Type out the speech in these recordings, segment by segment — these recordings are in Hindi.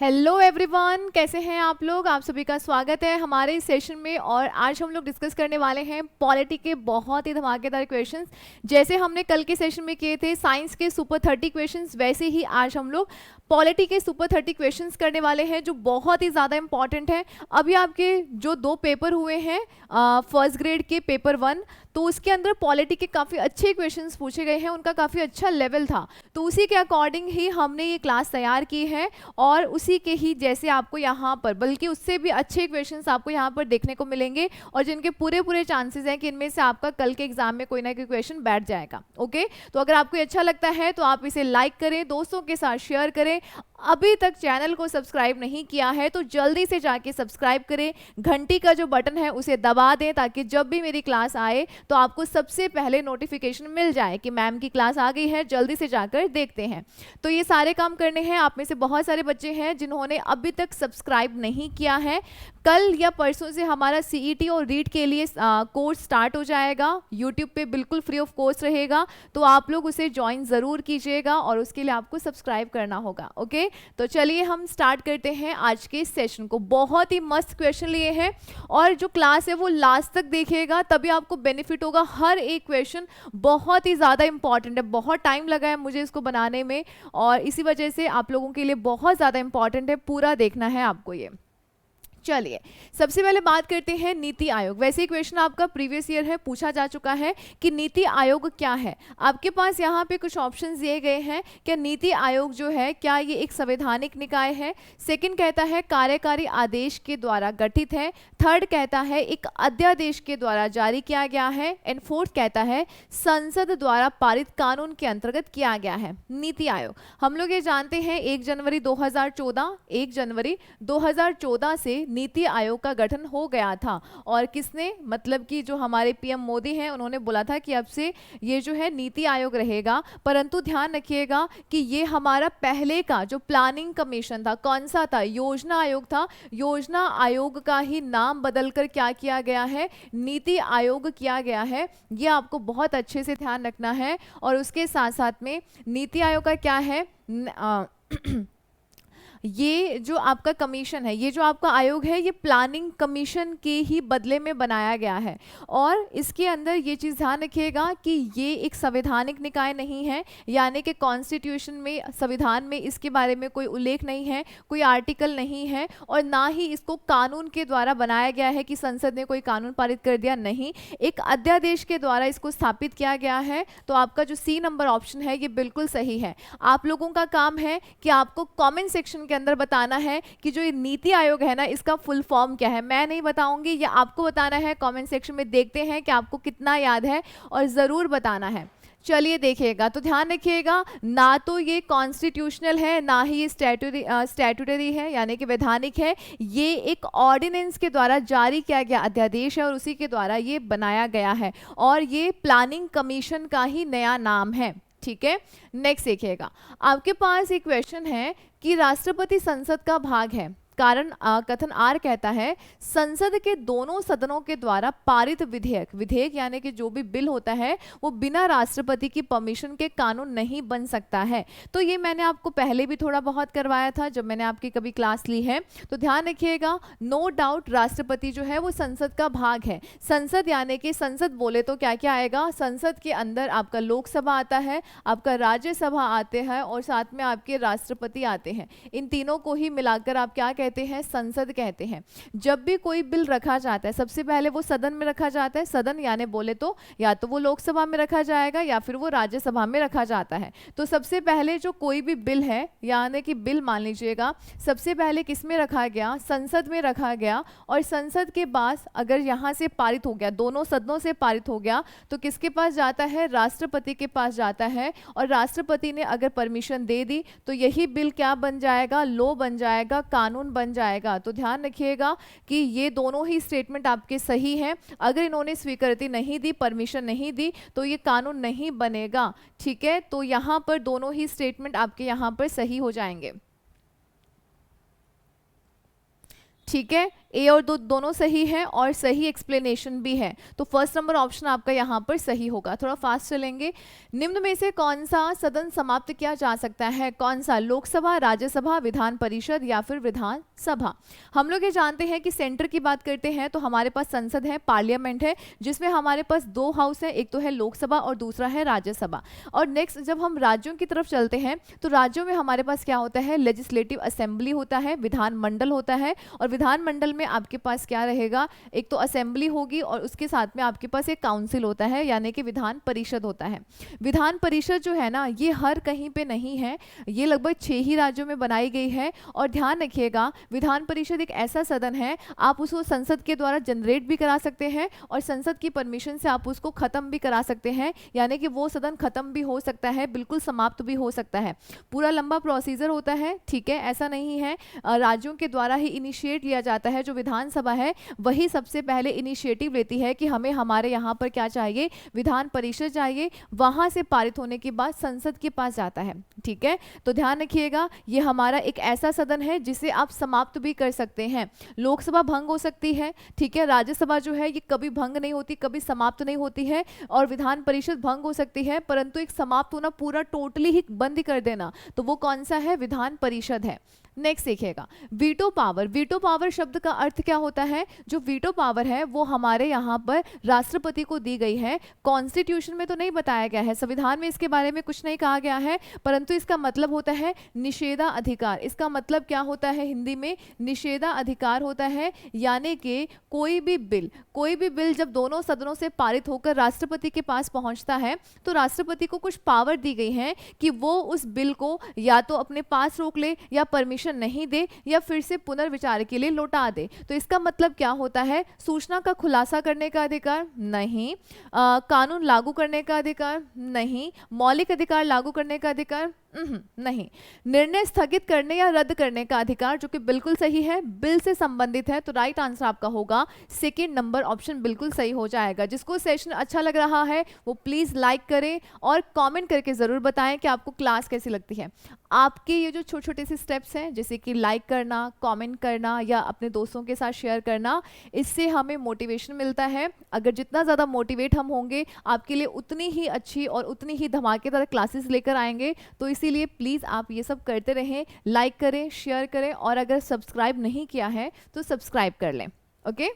हेलो एवरीवन, कैसे हैं आप लोग। आप सभी का स्वागत है हमारे इस सेशन में। और आज हम लोग डिस्कस करने वाले हैं पॉलिटी के बहुत ही धमाकेदार क्वेश्चंस। जैसे हमने कल के सेशन में किए थे साइंस के सुपर 30 क्वेश्चंस, वैसे ही आज हम लोग पॉलिटी के सुपर 30 क्वेश्चंस करने वाले हैं जो बहुत ही ज़्यादा इंपॉर्टेंट है। अभी आपके जो 2 पेपर हुए हैं फर्स्ट ग्रेड के पेपर 1, तो उसके अंदर पॉलिटी के काफ़ी अच्छे क्वेश्चंस पूछे गए हैं, उनका काफ़ी अच्छा लेवल था। तो उसी के अकॉर्डिंग ही हमने ये क्लास तैयार की है और उसी के ही जैसे आपको यहाँ पर, बल्कि उससे भी अच्छे क्वेश्चंस आपको यहाँ पर देखने को मिलेंगे और जिनके पूरे पूरे चांसेस हैं कि इनमें से आपका कल के एग्जाम में कोई ना कोई क्वेश्चन बैठ जाएगा। ओके, तो अगर आपको अच्छा लगता है तो आप इसे लाइक करें, दोस्तों के साथ शेयर करें। अभी तक चैनल को सब्सक्राइब नहीं किया है तो जल्दी से जाके सब्सक्राइब करें, घंटी का जो बटन है उसे दबा दें ताकि जब भी मेरी क्लास आए तो आपको सबसे पहले नोटिफिकेशन मिल जाए कि मैम की क्लास आ गई है, जल्दी से जाकर देखते हैं। तो ये सारे काम करने हैं। आप में से बहुत सारे बच्चे हैं जिन्होंने अभी तक सब्सक्राइब नहीं किया है। कल या परसों से हमारा सीईटी और रीट के लिए कोर्स स्टार्ट हो जाएगा, यूट्यूब पे बिल्कुल फ्री ऑफ कॉस्ट रहेगा, तो आप लोग उसे ज्वाइन ज़रूर कीजिएगा और उसके लिए आपको सब्सक्राइब करना होगा। ओके, तो चलिए हम स्टार्ट करते हैं आज के सेशन को। बहुत ही मस्त क्वेश्चन लिए हैं और जो क्लास है वो लास्ट तक देखिएगा, तभी आपको बेनिफिट होगा। हर एक क्वेश्चन बहुत ही ज़्यादा इंपॉर्टेंट है, बहुत टाइम लगा है मुझे इसको बनाने में और इसी वजह से आप लोगों के लिए बहुत ज़्यादा इंपॉर्टेंट है, पूरा देखना है आपको ये। चलिए सबसे पहले बात करते हैं नीति आयोग। वैसे ही क्वेश्चन आपका प्रीवियस ईयर है, पूछा जा चुका है कि नीति आयोग क्या है। आपके पास यहाँ पे कुछ ऑप्शंस दिए गए हैं। क्या नीति आयोग जो है क्या ये एक संवैधानिक निकाय है? सेकंड कहता है कार्यकारी आदेश के द्वारा गठित है। थर्ड कहता है एक अध्यादेश के द्वारा जारी किया गया है। एंड फोर्थ कहता है संसद द्वारा पारित कानून के अंतर्गत किया गया है। नीति आयोग हम लोग ये जानते हैं 1 जनवरी 2014 से नीति आयोग का गठन हो गया था। और किसने, मतलब कि जो हमारे पीएम मोदी हैं उन्होंने बोला था कि अब से ये जो है नीति आयोग रहेगा। परंतु ध्यान रखिएगा कि ये हमारा पहले का जो प्लानिंग कमीशन था, कौन सा था? योजना आयोग था। योजना आयोग का ही नाम बदलकर क्या किया गया है? नीति आयोग किया गया है। ये आपको बहुत अच्छे से ध्यान रखना है। और उसके साथ साथ में नीति आयोग का क्या है ये जो आपका कमीशन है, ये जो आपका आयोग है, ये प्लानिंग कमीशन के ही बदले में बनाया गया है। और इसके अंदर ये चीज़ ध्यान रखिएगा कि ये एक संवैधानिक निकाय नहीं है, यानी कि कॉन्स्टिट्यूशन में, संविधान में इसके बारे में कोई उल्लेख नहीं है, कोई आर्टिकल नहीं है और ना ही इसको कानून के द्वारा बनाया गया है कि संसद ने कोई कानून पारित कर दिया, नहीं, एक अध्यादेश के द्वारा इसको स्थापित किया गया है। तो आपका जो सी नंबर ऑप्शन है ये बिल्कुल सही है। आप लोगों का काम है कि आपको कॉमेंट सेक्शन के अंदर बताना है कि जो ये नीति आयोग है ना, इसका फुल फॉर्म क्या है। मैं नहीं बताऊंगी, ये आपको बताना है कमेंट सेक्शन में। देखते हैं कि आपको कितना याद है और ज़रूर बताना है। चलिए देखिएगा, तो ध्यान रखिएगा, ना तो ये कॉन्स्टिट्यूशनल है, ना ही ये स्टैट्यूटरी है यानी कि वैधानिक है। ये एक ऑर्डिनेंस के द्वारा जारी किया गया अध्यादेश है और उसी के द्वारा ये बनाया गया है और ये प्लानिंग कमीशन का ही नया नाम है। ठीक है, नेक्स्ट देखिएगा। आपके पास एक क्वेश्चन है कि राष्ट्रपति संसद का भाग है। कारण कथन आर कहता है संसद के दोनों सदनों के द्वारा पारित विधेयक यानी कि जो भी बिल होता है वो बिना राष्ट्रपति की परमिशन के कानून नहीं बन सकता है। तो ये मैंने आपको पहले भी थोड़ा बहुत करवाया था जब मैंने आपकी कभी क्लास ली है। तो ध्यान रखिएगा, नो डाउट राष्ट्रपति जो है वो संसद का भाग है। संसद यानी कि संसद बोले तो क्या क्या आएगा? संसद के अंदर आपका लोकसभा आता है, आपका राज्यसभा आते हैं और साथ में आपके राष्ट्रपति आते हैं। इन तीनों को ही मिलाकर आप क्या कहते हैं? संसद कहते हैं। जब भी कोई बिल रखा जाता है सबसे पहले वो सदन में रखा जाता है। सदन यानी बोले तो या तो वो लोकसभा में रखा जाएगा या फिर वो राज्यसभा में रखा जाता है। तो सबसे पहले जो कोई भी बिल है, यानी कि बिल मान लीजिएगा, सबसे पहले किस में रखा गया? संसद में रखा गया। और संसद के बाद अगर यहाँ से पारित हो गया, दोनों सदनों से पारित हो गया, तो किसके पास जाता है? राष्ट्रपति के पास जाता है। और राष्ट्रपति ने अगर परमिशन दे दी तो यही बिल क्या बन जाएगा? लॉ बन जाएगा, कानून बन जाएगा। तो ध्यान रखिएगा कि ये दोनों ही स्टेटमेंट आपके सही हैं। अगर इन्होंने स्वीकृति नहीं दी, परमिशन नहीं दी, तो ये कानून नहीं बनेगा। ठीक है, तो यहाँ पर दोनों ही स्टेटमेंट आपके यहाँ पर सही हो जाएंगे। ठीक है, ए और दोनों सही है और सही एक्सप्लेनेशन भी है, तो फर्स्ट नंबर ऑप्शन आपका यहाँ पर सही होगा। थोड़ा फास्ट चलेंगे। निम्न में से कौन सा सदन समाप्त किया जा सकता है? कौन सा? लोकसभा, राज्यसभा, विधान परिषद या फिर विधान सभा? हम लोग ये जानते हैं कि सेंटर की बात करते हैं तो हमारे पास संसद है, पार्लियामेंट है, जिसमें हमारे पास दो हाउस है, एक तो है लोकसभा और दूसरा है राज्यसभा। और नेक्स्ट जब हम राज्यों की तरफ चलते हैं तो राज्यों में हमारे पास क्या होता है? लेजिस्लेटिव असेंबली होता है, विधान मंडल होता है, और विधान मंडल में आपके पास क्या रहेगा? एक तो असेंबली होगी और उसके साथ में आपके पास एक काउंसिल होता है, यानी कि विधान परिषद होता है। विधान परिषद जो है ना, ये हर कहीं पे नहीं है, ये लगभग 6 ही राज्यों में बनाई गई है। और ध्यान रखिएगा, विधान परिषद एक ऐसा सदन है, आप उसको संसद के द्वारा जनरेट भी करा सकते हैं और संसद की परमिशन से आप उसको खत्म भी करा सकते हैं, यानी कि वो सदन खत्म भी हो सकता है, बिल्कुल समाप्त भी हो सकता है। पूरा लंबा प्रोसीजर होता है, ठीक है, ऐसा नहीं है। राज्यों के द्वारा ही इनिशिएट लिया जाता है। जो विधानसभा है वही सबसे पहले इनिशिएटिव लेती है कि हमें हमारे यहाँ पर क्या चाहिए? विधान परिषद चाहिए, वहां से पारित होने के बाद संसद के पास जाता है, ठीक है। तो ध्यान रखिएगा, ये हमारा एक ऐसा सदन है जिसे आप समाप्त भी कर सकते हैं। लोकसभा भंग हो सकती है, ठीक है, राज्यसभा जो है ये कभी भंग नहीं होती, कभी समाप्त नहीं होती है, और विधान परिषद भंग हो सकती है, परंतु एक समाप्त होना, पूरा टोटली ही बंद कर देना, तो वो कौन सा है? विधान परिषद है। नेक्स्ट देखिएगा, वीटो पावर। वीटो पावर शब्द का अर्थ क्या होता है? जो वीटो पावर है वो हमारे यहाँ पर राष्ट्रपति को दी गई है। कॉन्स्टिट्यूशन में तो नहीं बताया गया है, संविधान में इसके बारे में कुछ नहीं कहा गया है, परंतु इसका मतलब होता है निषेधाधिकार। इसका मतलब क्या होता है हिंदी में? निषेधाधिकार होता है, यानी कि कोई भी बिल जब दोनों सदनों से पारित होकर राष्ट्रपति के पास पहुंचता है तो राष्ट्रपति को कुछ पावर दी गई है कि वो उस बिल को या तो अपने पास रोक ले, या परमिशन नहीं दे, या फिर से पुनर्विचार के लिए लौटा दे। तो इसका मतलब क्या होता है? सूचना का खुलासा करने का अधिकार नहीं, कानून लागू करने का अधिकार नहीं, मौलिक अधिकार लागू करने का अधिकार नहीं, निर्णय स्थगित करने या रद्द करने का अधिकार, जो कि बिल्कुल सही है, बिल से संबंधित है। तो राइट आंसर आपका होगा सेकंड नंबर ऑप्शन, बिल्कुल सही हो जाएगा। जिसको सेशन अच्छा लग रहा है वो प्लीज लाइक करें और कमेंट करके जरूर बताएं कि आपको क्लास कैसी लगती है। आपके ये जो छोटे छोटे से स्टेप्स हैं, जैसे कि लाइक करना, कमेंट करना या अपने दोस्तों के साथ शेयर करना, इससे हमें मोटिवेशन मिलता है। अगर जितना ज़्यादा मोटिवेट हम होंगे, आपके लिए उतनी ही अच्छी और उतनी ही धमाकेदार क्लासेस लेकर आएंगे। तो इसीलिए प्लीज़ आप ये सब करते रहें, लाइक करें, शेयर करें, और अगर सब्सक्राइब नहीं किया है तो सब्सक्राइब कर लें। ओके,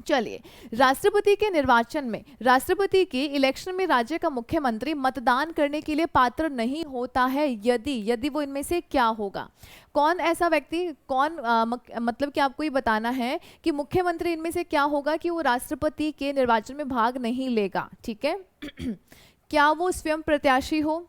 चलिए, राष्ट्रपति के निर्वाचन में, राष्ट्रपति के इलेक्शन में राज्य का मुख्यमंत्री मतदान करने के लिए पात्र नहीं होता है यदि वो इनमें से क्या होगा? कौन ऐसा व्यक्ति, मतलब कि आपको ये बताना है कि मुख्यमंत्री इनमें से क्या होगा कि वो राष्ट्रपति के निर्वाचन में भाग नहीं लेगा, ठीक है। क्या वो स्वयं प्रत्याशी हो,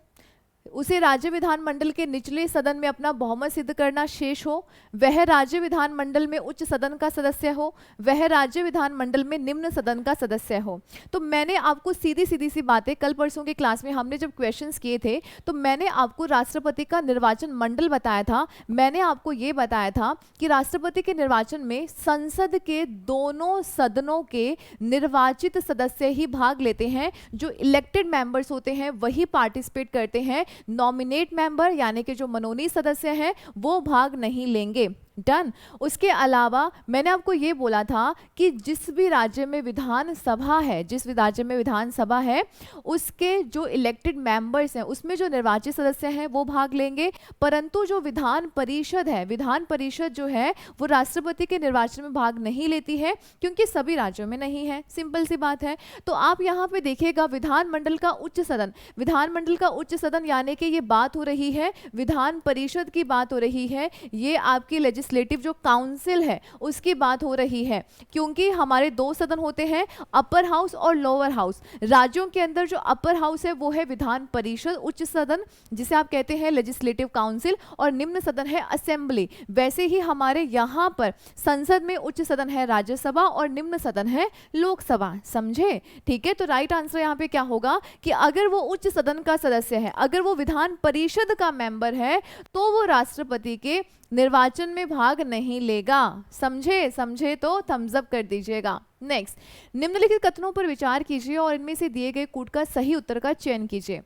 उसे राज्य विधानमंडल के निचले सदन में अपना बहुमत सिद्ध करना शेष हो, वह राज्य विधानमंडल में उच्च सदन का सदस्य हो, वह राज्य विधानमंडल में निम्न सदन का सदस्य हो। तो मैंने आपको सीधी सी बातें, कल परसों की क्लास में हमने जब क्वेश्चंस किए थे तो मैंने आपको राष्ट्रपति का निर्वाचन मंडल बताया था। मैंने आपको ये बताया था कि राष्ट्रपति के निर्वाचन में संसद के दोनों सदनों के निर्वाचित सदस्य ही भाग लेते हैं। जो इलेक्टेड मेंबर्स होते हैं वही पार्टिसिपेट करते हैं, नॉमिनेट मेंबर यानी कि जो मनोनीत सदस्य हैं वो भाग नहीं लेंगे। डन। उसके अलावा मैंने आपको ये बोला था कि जिस भी राज्य में विधानसभा है, जिस भी राज्य में विधानसभा है, उसके जो इलेक्टेड मेंबर्स हैं, उसमें जो निर्वाचित सदस्य हैं वो भाग लेंगे। परंतु जो विधान परिषद है, विधान परिषद जो है वो राष्ट्रपति के निर्वाचन में भाग नहीं लेती है, क्योंकि सभी राज्यों में नहीं है। सिंपल सी बात है। तो आप यहाँ पे देखिएगा, विधानमंडल का उच्च सदन, विधानमंडल का उच्च सदन यानी कि ये बात हो रही है विधान परिषद की बात हो रही है, ये आपकी लेजिस्लेटिव जो काउंसिल है उसकी बात हो रही है। क्योंकि हमारे दो सदन होते हैं, अपर हाउस और लोअर हाउस। राज्यों के अंदर जो अपर हाउस है वो है विधान परिषद, उच्च सदन जिसे आप कहते हैं लेजिस्लेटिव काउंसिल, और निम्न सदन है असेंबली। वैसे ही हमारे यहाँ पर संसद में उच्च सदन है राज्यसभा और निम्न सदन है लोकसभा। समझे? ठीक है। तो राइट आंसर यहाँ पे क्या होगा कि अगर वो उच्च सदन का सदस्य है, अगर वो विधान परिषद का मेंबर है, तो वो राष्ट्रपति के निर्वाचन में भाग नहीं लेगा। समझे तो थम्स अप कर दीजिएगा। नेक्स्ट, निम्नलिखित कथनों पर विचार कीजिए और इनमें से दिए गए कूट का सही उत्तर का चयन कीजिए।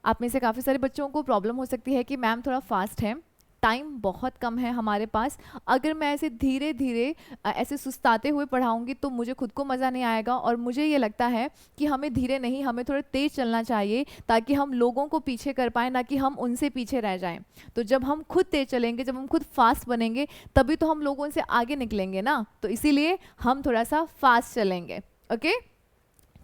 आप में से काफी सारे बच्चों को प्रॉब्लम हो सकती है कि मैम थोड़ा फास्ट है, टाइम बहुत कम है हमारे पास। अगर मैं ऐसे धीरे धीरे ऐसे सुस्ताते हुए पढ़ाऊंगी तो मुझे खुद को मज़ा नहीं आएगा, और मुझे ये लगता है कि हमें धीरे नहीं, हमें थोड़ा तेज चलना चाहिए ताकि हम लोगों को पीछे कर पाएँ, ना कि हम उनसे पीछे रह जाएं। तो जब हम खुद तेज चलेंगे, जब हम खुद फास्ट बनेंगे, तभी तो हम लोगों से आगे निकलेंगे ना। तो इसीलिए हम थोड़ा सा फास्ट चलेंगे। ओके,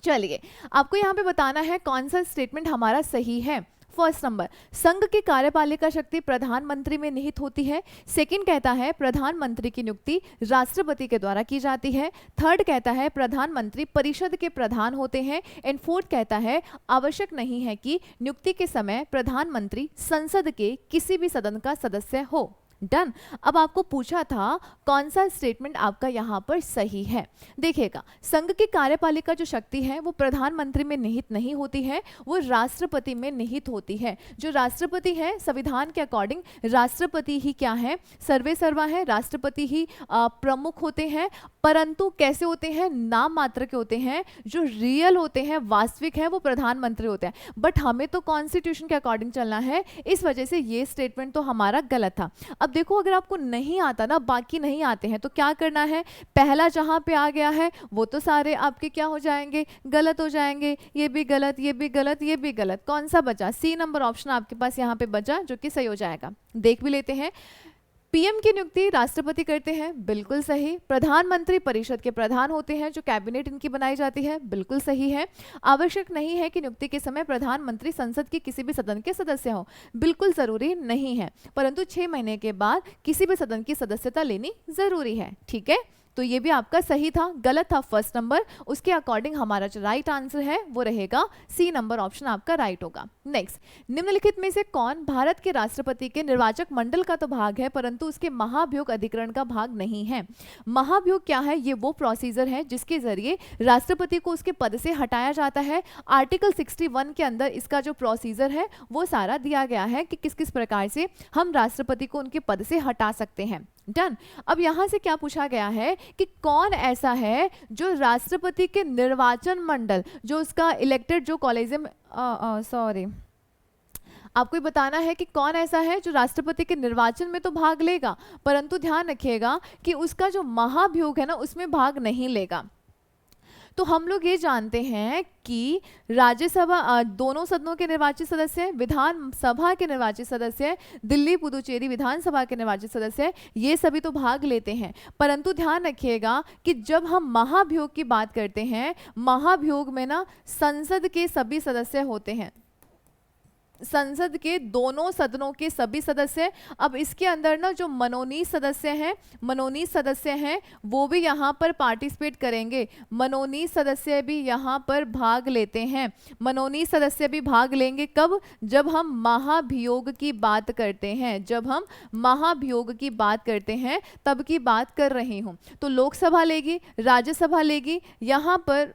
चलिए आपको यहाँ पे बताना है कौन सा स्टेटमेंट हमारा सही है। फर्स्ट नंबर, संघ की कार्यपालिका शक्ति प्रधानमंत्री में निहित होती है। सेकंड कहता है प्रधानमंत्री की नियुक्ति राष्ट्रपति के द्वारा की जाती है। थर्ड कहता है प्रधानमंत्री परिषद के प्रधान होते हैं। एंड फोर्थ कहता है आवश्यक नहीं है कि नियुक्ति के समय प्रधानमंत्री संसद के किसी भी सदन का सदस्य हो। डन। अब आपको पूछा था कौन सा स्टेटमेंट आपका यहाँ पर सही है। देखिएगा, संघ की कार्यपालिका जो शक्ति है वो प्रधानमंत्री में निहित नहीं होती है, वो राष्ट्रपति में निहित होती है। जो राष्ट्रपति है, संविधान के अकॉर्डिंग राष्ट्रपति ही क्या है, सर्वे सर्वा है, राष्ट्रपति ही प्रमुख होते हैं। परंतु कैसे होते हैं, नाम मात्र के होते हैं। जो रियल होते हैं, वास्तविक है, वो प्रधानमंत्री होते हैं। बट हमें तो कॉन्स्टिट्यूशन के अकॉर्डिंग चलना है, इस वजह से ये स्टेटमेंट तो हमारा गलत था। अब देखो, अगर आपको नहीं आता ना, बाकी नहीं आते हैं, तो क्या करना है, पहला जहां पे आ गया है वो तो सारे आपके क्या हो जाएंगे, गलत हो जाएंगे। ये भी गलत, ये भी गलत, ये भी गलत। कौन सा बचा, सी नंबर ऑप्शन आपके पास यहाँ पे बचा, जो कि सही हो जाएगा। देख भी लेते हैं। पीएम की नियुक्ति राष्ट्रपति करते हैं, बिल्कुल सही। प्रधानमंत्री परिषद के प्रधान होते हैं, जो कैबिनेट इनकी बनाई जाती है, बिल्कुल सही है। आवश्यक नहीं है कि नियुक्ति के समय प्रधानमंत्री संसद के किसी भी सदन के सदस्य हो, बिल्कुल जरूरी नहीं है। परंतु 6 महीने के बाद किसी भी सदन की सदस्यता लेनी जरूरी है। ठीक है, तो ये भी आपका सही था, गलत था फर्स्ट नंबर। उसके अकॉर्डिंग हमारा जो राइट आंसर है वो रहेगा सी नंबर ऑप्शन आपका राइट होगा। नेक्स्ट, निम्नलिखित में से कौन भारत के राष्ट्रपति के निर्वाचक मंडल का तो भाग है, परंतु उसके महाभियोग अधिकरण का भाग नहीं है। महाभियोग क्या है, ये वो प्रोसीजर है जिसके जरिए राष्ट्रपति को उसके पद से हटाया जाता है। आर्टिकल 61 के अंदर इसका जो प्रोसीजर है वो सारा दिया गया है कि किस किस प्रकार से हम राष्ट्रपति को उनके पद से हटा सकते हैं। डन। अब यहां से क्या पूछा गया है कि कौन ऐसा है जो राष्ट्रपति के निर्वाचन मंडल, जो उसका इलेक्टेड जो कॉलेजियम, सॉरी, आपको बताना है कि कौन ऐसा है जो राष्ट्रपति के निर्वाचन में तो भाग लेगा, परंतु ध्यान रखिएगा कि उसका जो महाभियोग है ना उसमें भाग नहीं लेगा। तो हम लोग ये जानते हैं कि राज्यसभा दोनों सदनों के निर्वाचित सदस्य, विधानसभा के निर्वाचित सदस्य, दिल्ली पुदुचेरी विधानसभा के निर्वाचित सदस्य, ये सभी तो भाग लेते हैं। परंतु ध्यान रखिएगा कि जब हम महाभियोग की बात करते हैं, महाभियोग में ना संसद के सभी सदस्य होते हैं, संसद के दोनों सदनों के सभी सदस्य। अब इसके अंदर ना जो मनोनीत सदस्य हैं वो भी यहाँ पर पार्टिसिपेट करेंगे। मनोनीत सदस्य भी यहाँ पर भाग लेते हैं। मनोनीत सदस्य भी भाग लेंगे कब, जब हम महाभियोग की बात करते हैं, जब हम महाभियोग की बात करते हैं तब की बात कर रही हूँ। तो लोकसभा लेगी, राज्यसभा लेगी, यहाँ पर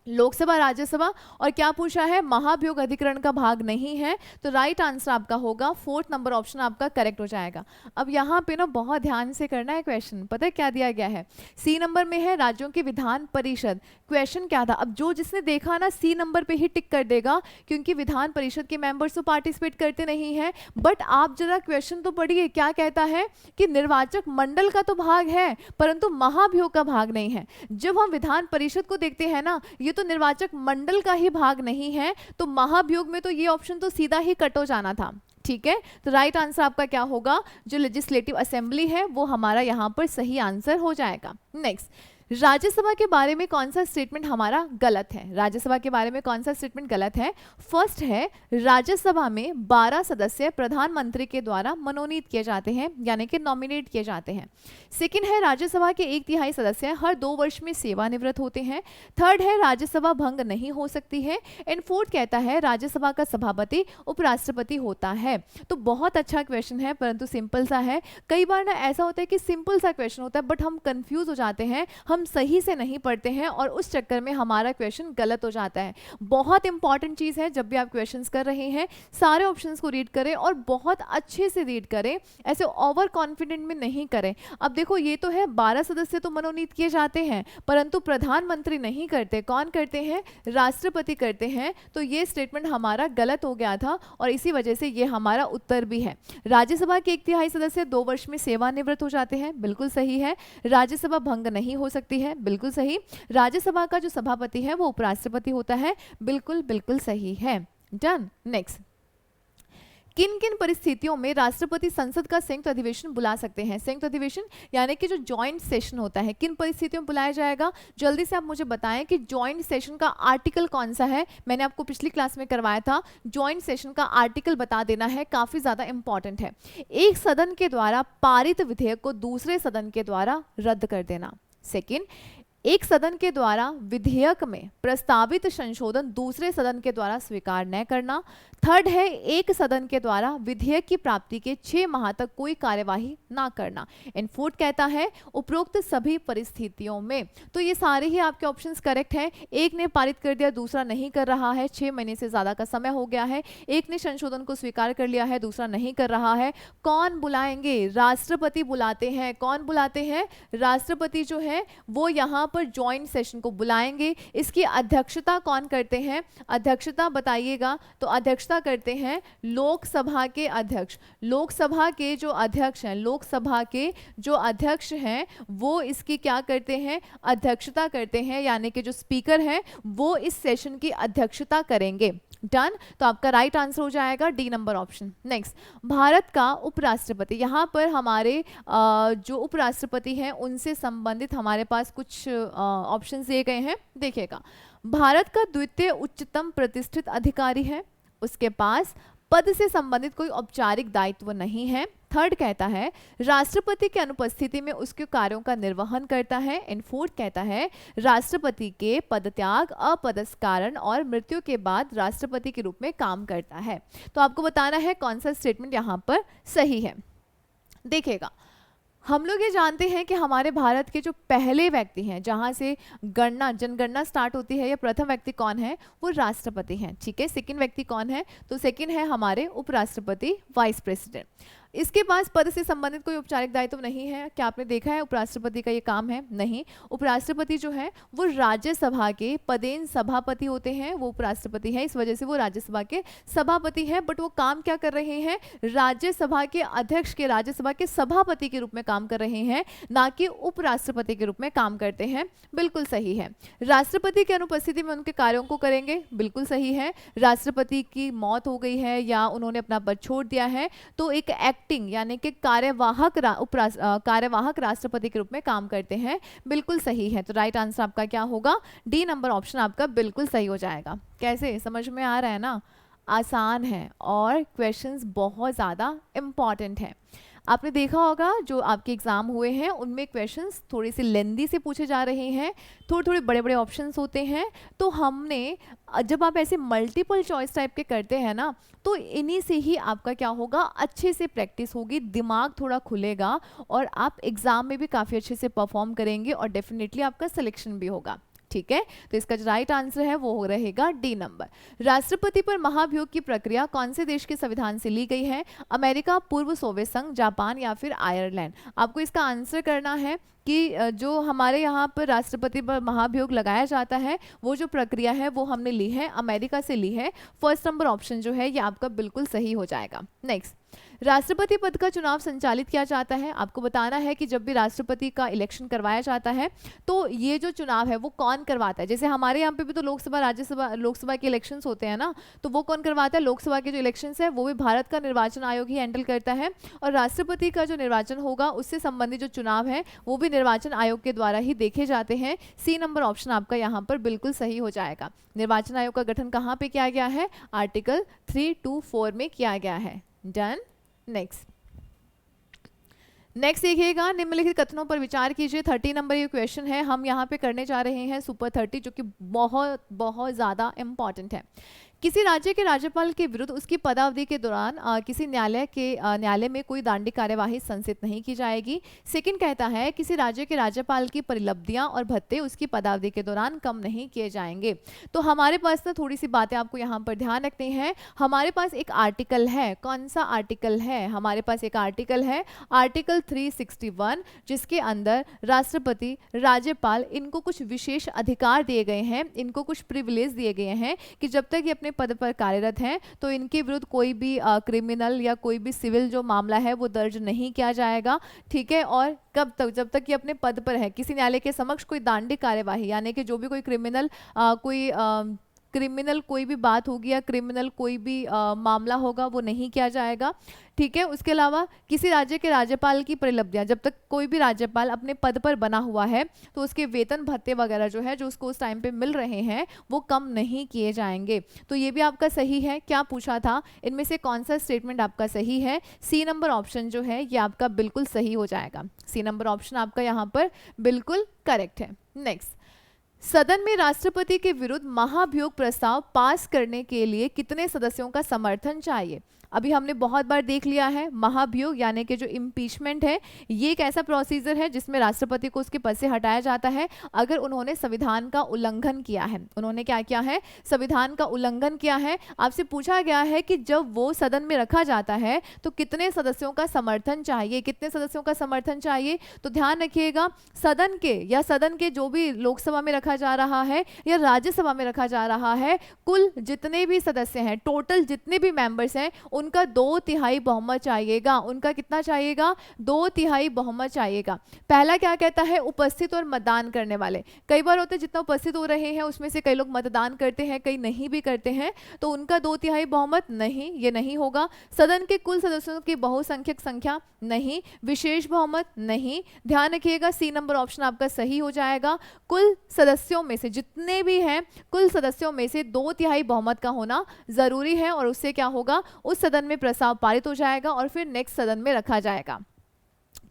लोकसभा, राज्यसभा, और क्या पूछा है, महाभियोग अधिकरण का भाग नहीं है। तो राइट आंसर आपका होगा फोर्थ नंबर ऑप्शन आपका करेक्ट हो जाएगा। अब यहाँ पे ना बहुत ध्यान से करना है क्वेश्चन, पता है क्या दिया गया है, सी नंबर में है राज्यों की विधान परिषद। क्वेश्चन क्या था, अब जो जिसने देखा ना सी नंबर पे ही टिक कर देगा, क्योंकि विधान परिषद के मेंबर्स तो पार्टिसिपेट करते नहीं है। बट आप जरा क्वेश्चन तो पढ़िए, क्या कहता है कि निर्वाचक मंडल का तो भाग है परंतु महाभियोग का भाग नहीं है। जब हम विधान परिषद को देखते हैं ना, ये तो निर्वाचक मंडल का ही भाग नहीं है, तो महाभियोग में तो ये ऑप्शन तो सीधा ही कट हो जाना था। ठीक है, तो राइट आंसर आपका क्या होगा, जो लेजिस्लेटिव असेंबली है वो हमारा यहाँ पर सही आंसर हो जाएगा। नेक्स्ट, राज्यसभा के बारे में कौन सा स्टेटमेंट हमारा गलत है, राज्यसभा के बारे में कौन सा स्टेटमेंट गलत है। फर्स्ट है, राज्यसभा में 12 सदस्य प्रधानमंत्री के द्वारा मनोनीत किए जाते हैं, यानी कि नॉमिनेट किए जाते हैं। सेकंड है, राज्यसभा के 1/3 सदस्य हर 2 वर्ष में सेवानिवृत्त होते हैं। थर्ड है, राज्यसभा भंग नहीं हो सकती है। एंड फोर्थ कहता है राज्यसभा का सभापति उपराष्ट्रपति होता है। तो बहुत अच्छा क्वेश्चन है, परंतु सिंपल सा है। कई बार ना ऐसा होता है कि सिंपल सा क्वेश्चन होता है बट हम कंफ्यूज हो जाते हैं, हम हम सही से नहीं पढ़ते हैं और उस चक्कर में हमारा क्वेश्चन गलत हो जाता है। बहुत इंपॉर्टेंट चीज़ है, जब भी आप क्वेश्चंस कर रहे हैं सारे ऑप्शंस को रीड करें और बहुत अच्छे से रीड करें, ऐसे ओवर कॉन्फिडेंट में नहीं करें। अब देखो ये तो है 12 सदस्य तो मनोनीत किए जाते हैं, परंतु प्रधानमंत्री नहीं करते। कौन करते हैं? राष्ट्रपति करते हैं। तो ये स्टेटमेंट हमारा गलत हो गया था और इसी वजह से ये हमारा उत्तर भी है। राज्यसभा के 1/3 सदस्य 2 वर्ष में सेवानिवृत्त हो जाते हैं, बिल्कुल सही है। राज्यसभा भंग नहीं हो सकती है, बिल्कुल सही। राज्यसभा का जो सभापति है वो उपराष्ट्रपति होता है, बिल्कुल बिल्कुल सही है। डन। नेक्स्ट, किन किन परिस्थितियों में राष्ट्रपति संसद का संयुक्त अधिवेशन बुला सकते हैं? संयुक्त अधिवेशन यानी कि जो जॉइंट सेशन होता है, किन परिस्थितियों में बुलाया जाएगा? जल्दी से आप मुझे बताएं कि जॉइंट सेशन का आर्टिकल कौन सा है। मैंने आपको पिछली क्लास में करवाया था, जॉइंट सेशन का आर्टिकल बता देना है, काफी ज्यादा इंपॉर्टेंट है। एक सदन के द्वारा पारित विधेयक को दूसरे सदन के द्वारा रद्द कर देना। सेकेंड, एक सदन के द्वारा विधेयक में प्रस्तावित संशोधन दूसरे सदन के द्वारा स्वीकार न करना। थर्ड है, एक सदन के द्वारा विधेयक की प्राप्ति के 6 माह तक कोई कार्यवाही ना करना। एंड फोर्थ कहता है उपरोक्त सभी परिस्थितियों में। तो ये सारे ही आपके ऑप्शंस करेक्ट हैं। एक ने पारित कर दिया, दूसरा नहीं कर रहा है, 6 महीने से ज्यादा का समय हो गया है। एक ने संशोधन को स्वीकार कर लिया है, दूसरा नहीं कर रहा है। कौन बुलाएंगे? राष्ट्रपति बुलाते हैं। कौन बुलाते हैं? राष्ट्रपति जो है वो यहाँ पर ज्वाइंट सेशन को बुलाएंगे। इसकी अध्यक्षता कौन करते हैं? अध्यक्षता बताइएगा। तो अध्यक्षता करते हैं लोकसभा के अध्यक्ष। लोकसभा के जो अध्यक्ष हैं, लोकसभा के जो अध्यक्ष हैं वो इसकी क्या करते हैं? अध्यक्षता करते हैं, यानी कि जो स्पीकर हैं वो इस सेशन की अध्यक्षता करेंगे। डन। तो आपका राइट आंसर हो जाएगा D number option. Next, Bharat का उपराष्ट्रपति, यहाँ पर हमारे जो उपराष्ट्रपति हैं उनसे संबंधित हमारे पास कुछ ऑप्शंस दिए गए हैं, देखिएगा। भारत का द्वितीय उच्चतम प्रतिष्ठित अधिकारी है, उसके पास पद से संबंधित कोई औपचारिक दायित्व नहीं है। थर्ड कहता है राष्ट्रपति की अनुपस्थिति में उसके कार्यों का निर्वहन करता है। एंड फोर्थ कहता है राष्ट्रपति के पदत्याग, अपदस्थ और मृत्यु के बाद राष्ट्रपति के रूप में काम करता है। तो आपको बताना है कौन सा स्टेटमेंट यहाँ पर सही है। देखिएगा, हम लोग ये जानते हैं कि हमारे भारत के जो पहले व्यक्ति हैं, जहां से गणना जनगणना स्टार्ट होती है, या प्रथम व्यक्ति कौन है? वो राष्ट्रपति हैं। ठीक है, सेकंड व्यक्ति कौन है? तो सेकंड है हमारे उपराष्ट्रपति, वाइस प्रेसिडेंट। इसके पास पद से संबंधित कोई औपचारिक दायित्व नहीं है। क्या आपने देखा है उपराष्ट्रपति का ये काम है? नहीं। उपराष्ट्रपति जो है वो राज्यसभा के पदेन सभापति होते हैं, वो उपराष्ट्रपति है, इस वजह से वो राज्यसभा के सभापति हैं। बट वो काम क्या कर रहे हैं? राज्यसभा के अध्यक्ष के, राज्यसभा के सभापति के रूप में काम कर रहे हैं, ना कि उपराष्ट्रपति के रूप में काम करते हैं। बिल्कुल सही है। राष्ट्रपति की अनुपस्थिति में उनके कार्यों को करेंगे, बिल्कुल सही है। राष्ट्रपति की मौत हो गई है या उन्होंने अपना पद छोड़ दिया है तो एक एक्टिंग यानी कि कार्यवाहक राष्ट्रपति के रूप में काम करते हैं, बिल्कुल सही है। तो राइट आंसर आपका क्या होगा? डी नंबर ऑप्शन आपका बिल्कुल सही हो जाएगा। कैसे, समझ में आ रहा है ना? आसान है और क्वेश्चंस बहुत ज़्यादा इंपॉर्टेंट है। आपने देखा होगा जो आपके एग्जाम हुए हैं उनमें क्वेश्चंस थोड़ी सी लेंदी से पूछे जा रहे हैं, थोड़े थोड़े बड़े बड़े ऑप्शंस होते हैं। तो हमने जब आप ऐसे मल्टीपल चॉइस टाइप के करते हैं ना, तो इन्हीं से ही आपका क्या होगा? अच्छे से प्रैक्टिस होगी, दिमाग थोड़ा खुलेगा और आप एग्जाम में भी काफ़ी अच्छे से परफॉर्म करेंगे और डेफिनेटली आपका सिलेक्शन भी होगा। ठीक है, तो इसका जो राइट आंसर है वो रहेगा डी नंबर। राष्ट्रपति पर महाभियोग की प्रक्रिया कौन से देश के संविधान से ली गई है? अमेरिका, पूर्व सोवियत संघ, जापान या फिर आयरलैंड? आपको इसका आंसर करना है कि जो हमारे यहाँ पर राष्ट्रपति पर महाभियोग लगाया जाता है वो जो प्रक्रिया है वो हमने ली है, अमेरिका से ली है। फर्स्ट नंबर ऑप्शन जो है ये आपका बिल्कुल सही हो जाएगा। नेक्स्ट, राष्ट्रपति पद का चुनाव संचालित किया जाता है। आपको बताना है कि जब भी राष्ट्रपति का इलेक्शन करवाया जाता है तो ये जो चुनाव है वो कौन करवाता है? जैसे हमारे यहाँ पे भी तो लोकसभा, राज्यसभा, लोकसभा के इलेक्शंस होते हैं ना, तो वो कौन करवाता है? लोकसभा के जो इलेक्शंस है वो भी भारत का निर्वाचन आयोग ही हैंडल करता है, और राष्ट्रपति का जो निर्वाचन होगा उससे संबंधित जो चुनाव है वो भी निर्वाचन आयोग के द्वारा ही देखे जाते हैं। सी नंबर ऑप्शन आपका यहाँ पर बिल्कुल सही हो जाएगा। निर्वाचन आयोग का गठन कहाँ पे किया गया है? आर्टिकल 324 में किया गया है। डन। नेक्स्ट देखिएगा, निम्नलिखित कथनों पर विचार कीजिए। 30 नंबर ये क्वेश्चन है, हम यहाँ पे करने जा रहे हैं सुपर 30, जो कि बहुत बहुत ज़्यादा इंपॉर्टेंट है। किसी राज्य के राज्यपाल के विरुद्ध उसकी पदावधि के दौरान किसी न्यायालय में कोई दंडिक कार्यवाही संसित नहीं की जाएगी। सेकंड कहता है किसी राज्य के राज्यपाल की परिलब्धियां और भत्ते उसकी पदावधि के दौरान कम नहीं किए जाएंगे। तो हमारे पास ना थोड़ी सी बातें आपको यहाँ पर ध्यान रखनी है। हमारे पास एक आर्टिकल है, कौन सा आर्टिकल है, हमारे पास एक आर्टिकल है आर्टिकल 361, जिसके अंदर राष्ट्रपति, राज्यपाल, इनको कुछ विशेष अधिकार दिए गए हैं, इनको कुछ प्रिविलेज दिए गए हैं कि जब तक ये अपने पद पर कार्यरत हैं तो इनके विरुद्ध कोई भी क्रिमिनल या कोई भी सिविल जो मामला है वो दर्ज नहीं किया जाएगा। ठीक है, और कब तक, जब तक ये अपने पद पर है, किसी न्यायालय के समक्ष कोई दंडिक कार्यवाही यानी कि जो भी कोई क्रिमिनल कोई भी बात होगी या क्रिमिनल कोई भी मामला होगा वो नहीं किया जाएगा। ठीक है, उसके अलावा किसी राज्य के राज्यपाल की परिलब्धियां, जब तक कोई भी राज्यपाल अपने पद पर बना हुआ है तो उसके वेतन भत्ते वगैरह जो है जो उसको उस टाइम पे मिल रहे हैं वो कम नहीं किए जाएंगे। तो ये भी आपका सही है। क्या पूछा था, इनमें से कौन सा स्टेटमेंट आपका सही है? सी नंबर ऑप्शन जो है ये आपका बिल्कुल सही हो जाएगा। सी नंबर ऑप्शन आपका यहाँ पर बिल्कुल करेक्ट है। नेक्स्ट, सदन में राष्ट्रपति के विरुद्ध महाभियोग प्रस्ताव पास करने के लिए कितने सदस्यों का समर्थन चाहिए? अभी हमने बहुत बार देख लिया है, महाभियोग यानी कि जो इम्पीचमेंट है ये एक ऐसा प्रोसीजर है जिसमें राष्ट्रपति को उसके पद से हटाया जाता है अगर उन्होंने संविधान का उल्लंघन किया है। उन्होंने क्या किया है? संविधान का उल्लंघन किया है। आपसे पूछा गया है कि जब वो सदन में रखा जाता है तो कितने सदस्यों का समर्थन चाहिए, कितने सदस्यों का समर्थन चाहिए? तो ध्यान रखिएगा, सदन के जो भी लोकसभा में रखा जा रहा है या राज्यसभा में रखा जा रहा है, कुल जितने भी सदस्य हैं, टोटल जितने भी मेंबर्स हैं, उनका 2/3 बहुमत चाहिएगा। उनका कितना चाहिएगा? 2/3 बहुमत चाहिएगा। पहला क्या कहता है? उपस्थित और मतदान करने वाले। कई बार होते हैं जितना उपस्थित हो रहे हैं उसमें से कई लोग मतदान करते हैं, कई नहीं भी करते हैं, तो उनका 2/3 बहुमत नहीं, ये नहीं होगा। सदन के कुल सदस्यों की बहुसंख्यक संख्या नहीं, विशेष बहुमत नहीं। ध्यान रखिएगा, सी नंबर ऑप्शन आपका सही हो जाएगा। कुल सदस्यों में से जितने भी हैं, कुल सदस्यों में से 2/3 बहुमत का होना जरूरी है और उससे क्या होगा? उस सदन में प्रस्ताव पारित हो जाएगा और फिर नेक्स्ट सदन में रखा जाएगा।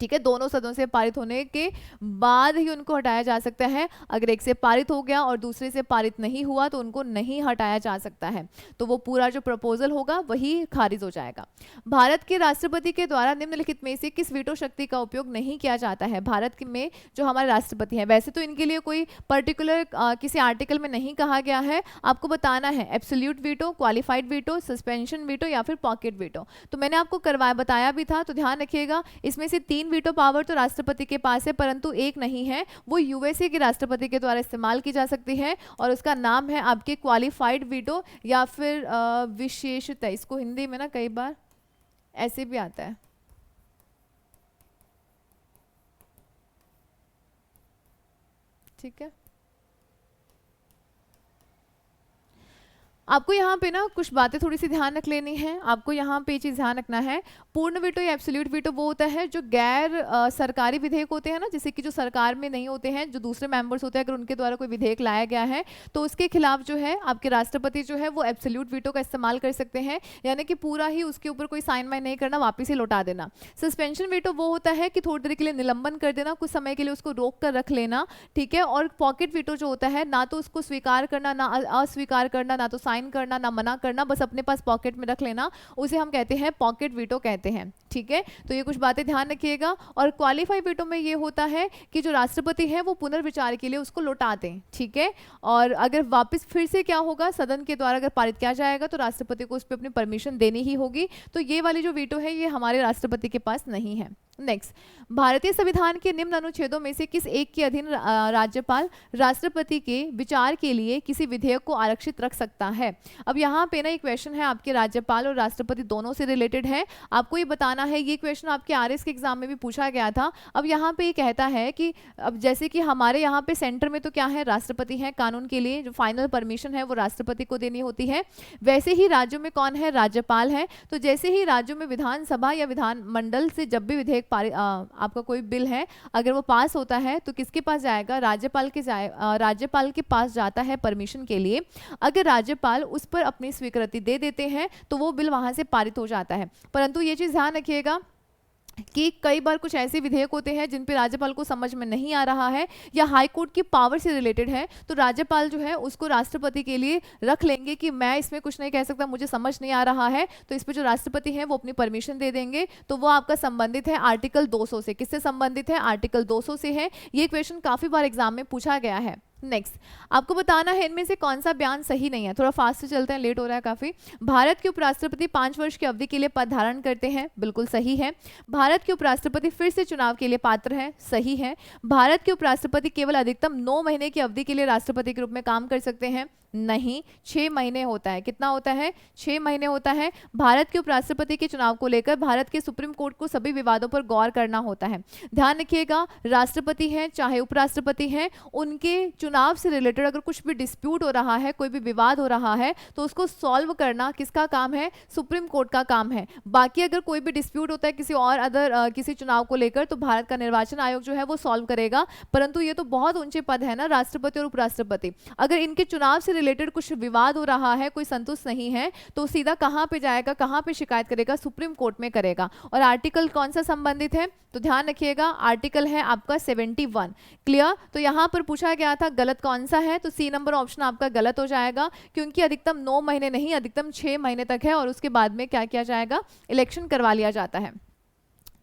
ठीक है, दोनों सदनों से पारित होने के बाद ही उनको हटाया जा सकता है। अगर एक से पारित हो गया और दूसरे से पारित नहीं हुआ तो उनको नहीं हटाया जा सकता है, तो वो पूरा जो प्रपोजल होगा वही खारिज हो जाएगा। भारत के राष्ट्रपति के द्वारा निम्नलिखित में से किस वीटो शक्ति का उपयोग नहीं किया जाता है? भारत में जो हमारे राष्ट्रपति हैं, वैसे तो इनके लिए कोई पर्टिकुलर किसी आर्टिकल में नहीं कहा गया है, आपको बताना है absolute veto, qualified veto, suspension veto या फिर पॉकेट वीटो। तो मैंने आपको बताया भी था, तो ध्यान रखिएगा, इसमें से 3 वीटो पावर तो राष्ट्रपति के पास है परंतु एक नहीं है, वो यूएसए के राष्ट्रपति के द्वारा इस्तेमाल की जा सकती है और उसका नाम है आपके क्वालिफाइड वीटो या फिर विशेषता। इसको हिंदी में ना कई बार ऐसे भी आता है। ठीक है, आपको यहाँ पे ना कुछ बातें थोड़ी सी ध्यान रख लेनी है। आपको यहाँ पे ये चीज़ ध्यान रखना है, पूर्ण वीटो या एब्सोल्यूट वीटो वो होता है जो गैर सरकारी विधेयक होते हैं ना, जैसे कि जो सरकार में नहीं होते हैं, जो दूसरे मेंबर्स होते हैं, अगर उनके द्वारा कोई विधेयक लाया गया है तो उसके खिलाफ जो है आपके राष्ट्रपति जो है वो एब्सोल्यूट वीटो का इस्तेमाल कर सकते हैं, यानी कि पूरा ही उसके ऊपर कोई साइन वाइन नहीं करना, वापिस ही लौटा देना। सस्पेंशन वीटो वो होता है कि थोड़ी देर के लिए निलंबन कर देना, कुछ समय के लिए उसको रोक कर रख लेना। ठीक है, और पॉकेट वीटो जो होता है ना तो उसको स्वीकार करना ना अस्वीकार करना, ना तो साइन करना ना मना करना, बस अपने पास पॉकेट में रख लेना, उसे हम कहते हैं पॉकेट वीटो कहते हैं। ठीक है, तो ये कुछ बातें ध्यान रखिएगा। और क्वालिफाइड वीटो में ये होता है कि जो राष्ट्रपति है वो पुनर्विचार के लिए उसको लौटा दें। ठीक है, और अगर वापस फिर से क्या होगा, सदन के द्वारा अगर पारित किया जाएगा तो राष्ट्रपति को उस पर अपनी परमिशन देनी ही होगी। तो ये वाली जो वीटो है ये हमारे राष्ट्रपति के पास नहीं है। नेक्स्ट, भारतीय संविधान के निम्न अनुच्छेदों में से किस एक के अधीन राज्यपाल राष्ट्रपति के विचार के लिए किसी विधेयक को आरक्षित रख सकता है? अब यहाँ पे ना एक क्वेश्चन है आपके राज्यपाल और राष्ट्रपति दोनों से रिलेटेड है, आपको ये बताना है। ये क्वेश्चन आपके आरएस के एग्जाम में भी पूछा गया था। अब यहाँ पे ये कहता है कि अब जैसे कि हमारे यहाँ पे सेंटर में तो क्या है, राष्ट्रपति है, कानून के लिए जो फाइनल परमिशन है वो राष्ट्रपति को देनी होती है, वैसे ही राज्यों में कौन है, राज्यपाल है। तो जैसे ही राज्यों में विधानसभा या विधानमंडल से जब भी विधेयक आपका कोई बिल है अगर वो पास होता है तो किसके पास जाएगा, राज्यपाल के पास जाता है परमिशन के लिए। अगर राज्यपाल उस पर अपनी स्वीकृति दे देते हैं तो वो बिल वहां से पारित हो जाता है। परंतु ये चीज ध्यान रखिएगा, कि कई बार कुछ ऐसे विधेयक होते हैं जिन पे राज्यपाल को समझ में नहीं आ रहा है या हाई कोर्ट की पावर से रिलेटेड है, तो राज्यपाल जो है उसको राष्ट्रपति के लिए रख लेंगे कि मैं इसमें कुछ नहीं कह सकता, मुझे समझ नहीं आ रहा है, तो इस पे जो राष्ट्रपति हैं वो अपनी परमिशन दे देंगे। तो वो आपका संबंधित है आर्टिकल 200 से। किससे संबंधित है? आर्टिकल 200 से है। ये क्वेश्चन काफी बार एग्जाम में पूछा गया है। नेक्स्ट, आपको बताना है इनमें से कौन सा बयान सही नहीं है। थोड़ा फास्ट से चलते हैं, लेट हो रहा है काफी। भारत के उपराष्ट्रपति 5 वर्ष की अवधि के लिए पद धारण करते हैं, बिल्कुल सही है। भारत के उपराष्ट्रपति फिर से चुनाव के लिए पात्र है, सही है। भारत के उपराष्ट्रपति केवल अधिकतम 9 महीने की अवधि के लिए राष्ट्रपति के रूप में काम कर सकते हैं, नहीं, 6 महीने होता है। कितना होता है? 6 महीने होता है। भारत के उपराष्ट्रपति के चुनाव को लेकर भारत के सुप्रीम कोर्ट को सभी विवादों पर गौर करना होता है। ध्यान रखिएगा, राष्ट्रपति हैं चाहे उपराष्ट्रपति हैं, उनके चुनाव से रिलेटेड अगर कुछ भी डिस्प्यूट हो रहा है, कोई भी विवाद हो रहा है, तो उसको सॉल्व करना किसका काम है? सुप्रीम कोर्ट का काम है। बाकी अगर कोई भी डिस्प्यूट होता है किसी और किसी चुनाव को लेकर, तो भारत का निर्वाचन आयोग जो है वो सॉल्व करेगा। परंतु ये तो बहुत ऊंचे पद है ना, राष्ट्रपति और उपराष्ट्रपति। अगर इनके चुनाव से रिलेटेड कुछ विवाद हो रहा है, कोई संतुष्ट नहीं है, तो सीधा कहां पे जाएगा, कहां पे शिकायत करेगा? सुप्रीम कोर्ट में करेगा। और आर्टिकल कौन सा संबंधित है? तो ध्यान रखिएगा, आर्टिकल है आपका 71। क्लियर? तो यहां पर पूछा गया था गलत कौन सा है, तो सी नंबर ऑप्शन आपका गलत हो जाएगा, क्योंकि अधिकतम 9 महीने नहीं, अधिकतम 6 महीने तक है, और उसके बाद में क्या किया जाएगा? इलेक्शन करवा लिया जाता है।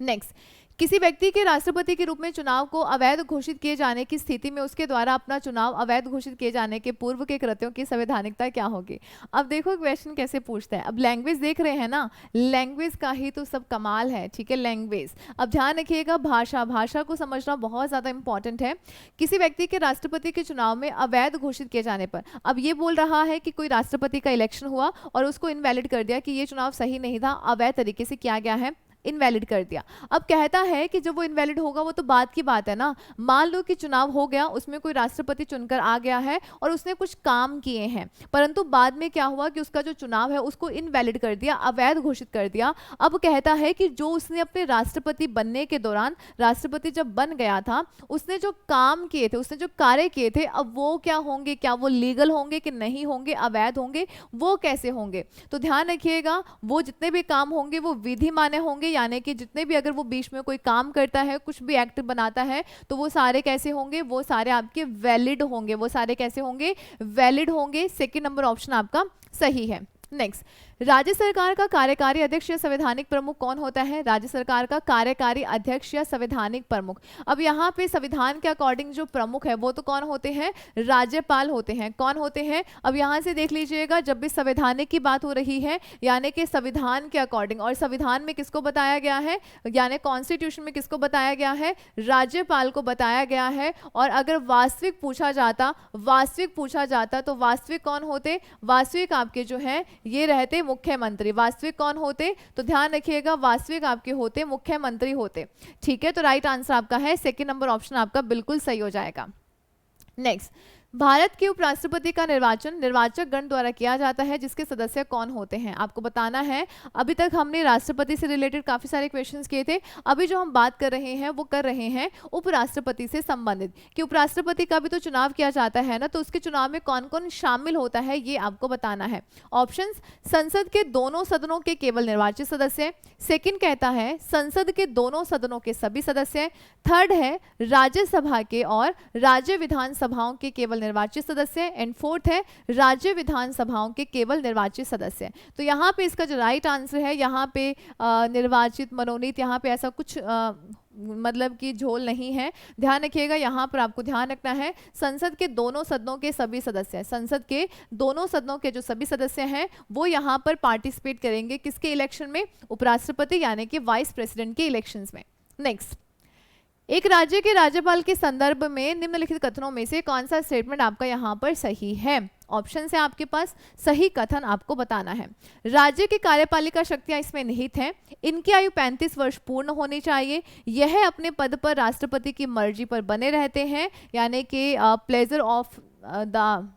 नेक्स्ट, किसी व्यक्ति के राष्ट्रपति के रूप में चुनाव को अवैध घोषित किए जाने की स्थिति में उसके द्वारा अपना चुनाव अवैध घोषित किए जाने के पूर्व के कृत्यों की संवैधानिकता क्या होगी? अब देखो क्वेश्चन कैसे पूछता है। अब लैंग्वेज देख रहे हैं ना, लैंग्वेज का ही तो सब कमाल है, ठीक है, लैंग्वेज। अब ध्यान रखिएगा, भाषा को समझना बहुत ज्यादा इंपॉर्टेंट है। किसी व्यक्ति के राष्ट्रपति के चुनाव में अवैध घोषित किए जाने पर, अब ये बोल रहा है कि कोई राष्ट्रपति का इलेक्शन हुआ और उसको इनवैलिड कर दिया कि ये चुनाव सही नहीं था, अवैध तरीके से किया गया है, इनवैलिड कर दिया। अब कहता है कि जब वो इनवैलिड होगा वो तो बाद की बात है ना। मान लो कि चुनाव हो गया, उसमें कोई राष्ट्रपति चुनकर आ गया है और उसने कुछ काम किए हैं, परंतु बाद में क्या हुआ कि उसका जो चुनाव है उसको इनवैलिड कर दिया, अवैध घोषित कर दिया। अब कहता है कि जो उसने अपने राष्ट्रपति बनने के दौरान, राष्ट्रपति जब बन गया था, उसने जो काम किए थे, उसने जो कार्य किए थे, अब वो क्या होंगे? क्या वो लीगल होंगे कि नहीं होंगे, अवैध होंगे, वो कैसे होंगे? तो ध्यान रखिएगा, वो जितने भी काम होंगे वो विधि माने होंगे, यानी कि जितने भी अगर वो बीच में कोई काम करता है, कुछ भी एक्ट बनाता है, तो वो सारे कैसे होंगे? वो सारे आपके वैलिड होंगे। वो सारे कैसे होंगे? वैलिड होंगे। सेकंड नंबर ऑप्शन आपका सही है। नेक्स्ट, राज्य सरकार का कार्यकारी अध्यक्ष या संवैधानिक प्रमुख कौन होता है? राज्य सरकार का कार्यकारी अध्यक्ष या संवैधानिक प्रमुख। अब यहाँ पे संविधान के अकॉर्डिंग जो प्रमुख है वो तो कौन होते हैं? राज्यपाल होते हैं। कौन होते हैं? अब यहाँ से देख लीजिएगा, जब भी संवैधानिक की बात हो रही है, यानी कि संविधान के अकॉर्डिंग, और संविधान में किसको बताया गया है, यानी कॉन्स्टिट्यूशन में किसको बताया गया है? राज्यपाल को बताया गया है। और अगर वास्तविक पूछा जाता तो वास्तविक कौन होते? वास्तविक आपके जो है ये रहते मुख्यमंत्री। वास्तविक कौन होते? तो ध्यान रखिएगा, वास्तविक आपके होते मुख्यमंत्री होते। ठीक है, तो राइट आंसर आपका है सेकंड नंबर ऑप्शन आपका बिल्कुल सही हो जाएगा। नेक्स्ट, भारत के उपराष्ट्रपति का निर्वाचन निर्वाचक गण द्वारा किया जाता है, जिसके सदस्य कौन होते हैं? आपको बताना है। अभी तक हमने राष्ट्रपति से रिलेटेड काफी सारे क्वेश्चंस किए थे, अभी जो हम बात कर रहे हैं वो कर रहे हैं उपराष्ट्रपति से संबंधित, कि उपराष्ट्रपति का भी तो चुनाव किया जाता है ना, तो उसके चुनाव में कौन कौन शामिल होता है ये आपको बताना है। ऑप्शंस, संसद के दोनों सदनों के केवल निर्वाचित सदस्य। सेकंड कहता है संसद के दोनों सदनों के सभी सदस्य। थर्ड है राज्यसभा के और राज्य विधानसभाओं के केवल निर्वाचित सदस्य। एंड फोर्थ है राज्य विधानसभाओं के केवल निर्वाचित सदस्य। तो यहाँ पे इसका जो राइट आंसर है, यहाँ पे निर्वाचित, मनोनीत, यहाँ पे ऐसा कुछ मतलब कि झोल नहीं है। ध्यान रखिएगा, यहाँ पर आपको ध्यान रखना है संसद के दोनों सदनों के सभी सदस्य, संसद के दोनों सदनों के जो सभी सदस्य हैं वो यहाँ पर पार्टिसिपेट करेंगे किसके इलेक्शन में? उपराष्ट्रपति यानी कि वाइस प्रेसिडेंट के इलेक्शंस में। नेक्स्ट, एक राज्य के राज्यपाल के संदर्भ में निम्नलिखित कथनों में से कौन सा स्टेटमेंट आपका यहाँ पर सही है? ऑप्शन है आपके पास, सही कथन आपको बताना है। राज्य की कार्यपालिका शक्तियां इसमें निहित हैं। इनकी आयु 35 वर्ष पूर्ण होनी चाहिए। यह अपने पद पर राष्ट्रपति की मर्जी पर बने रहते हैं, यानी कि pleasure of the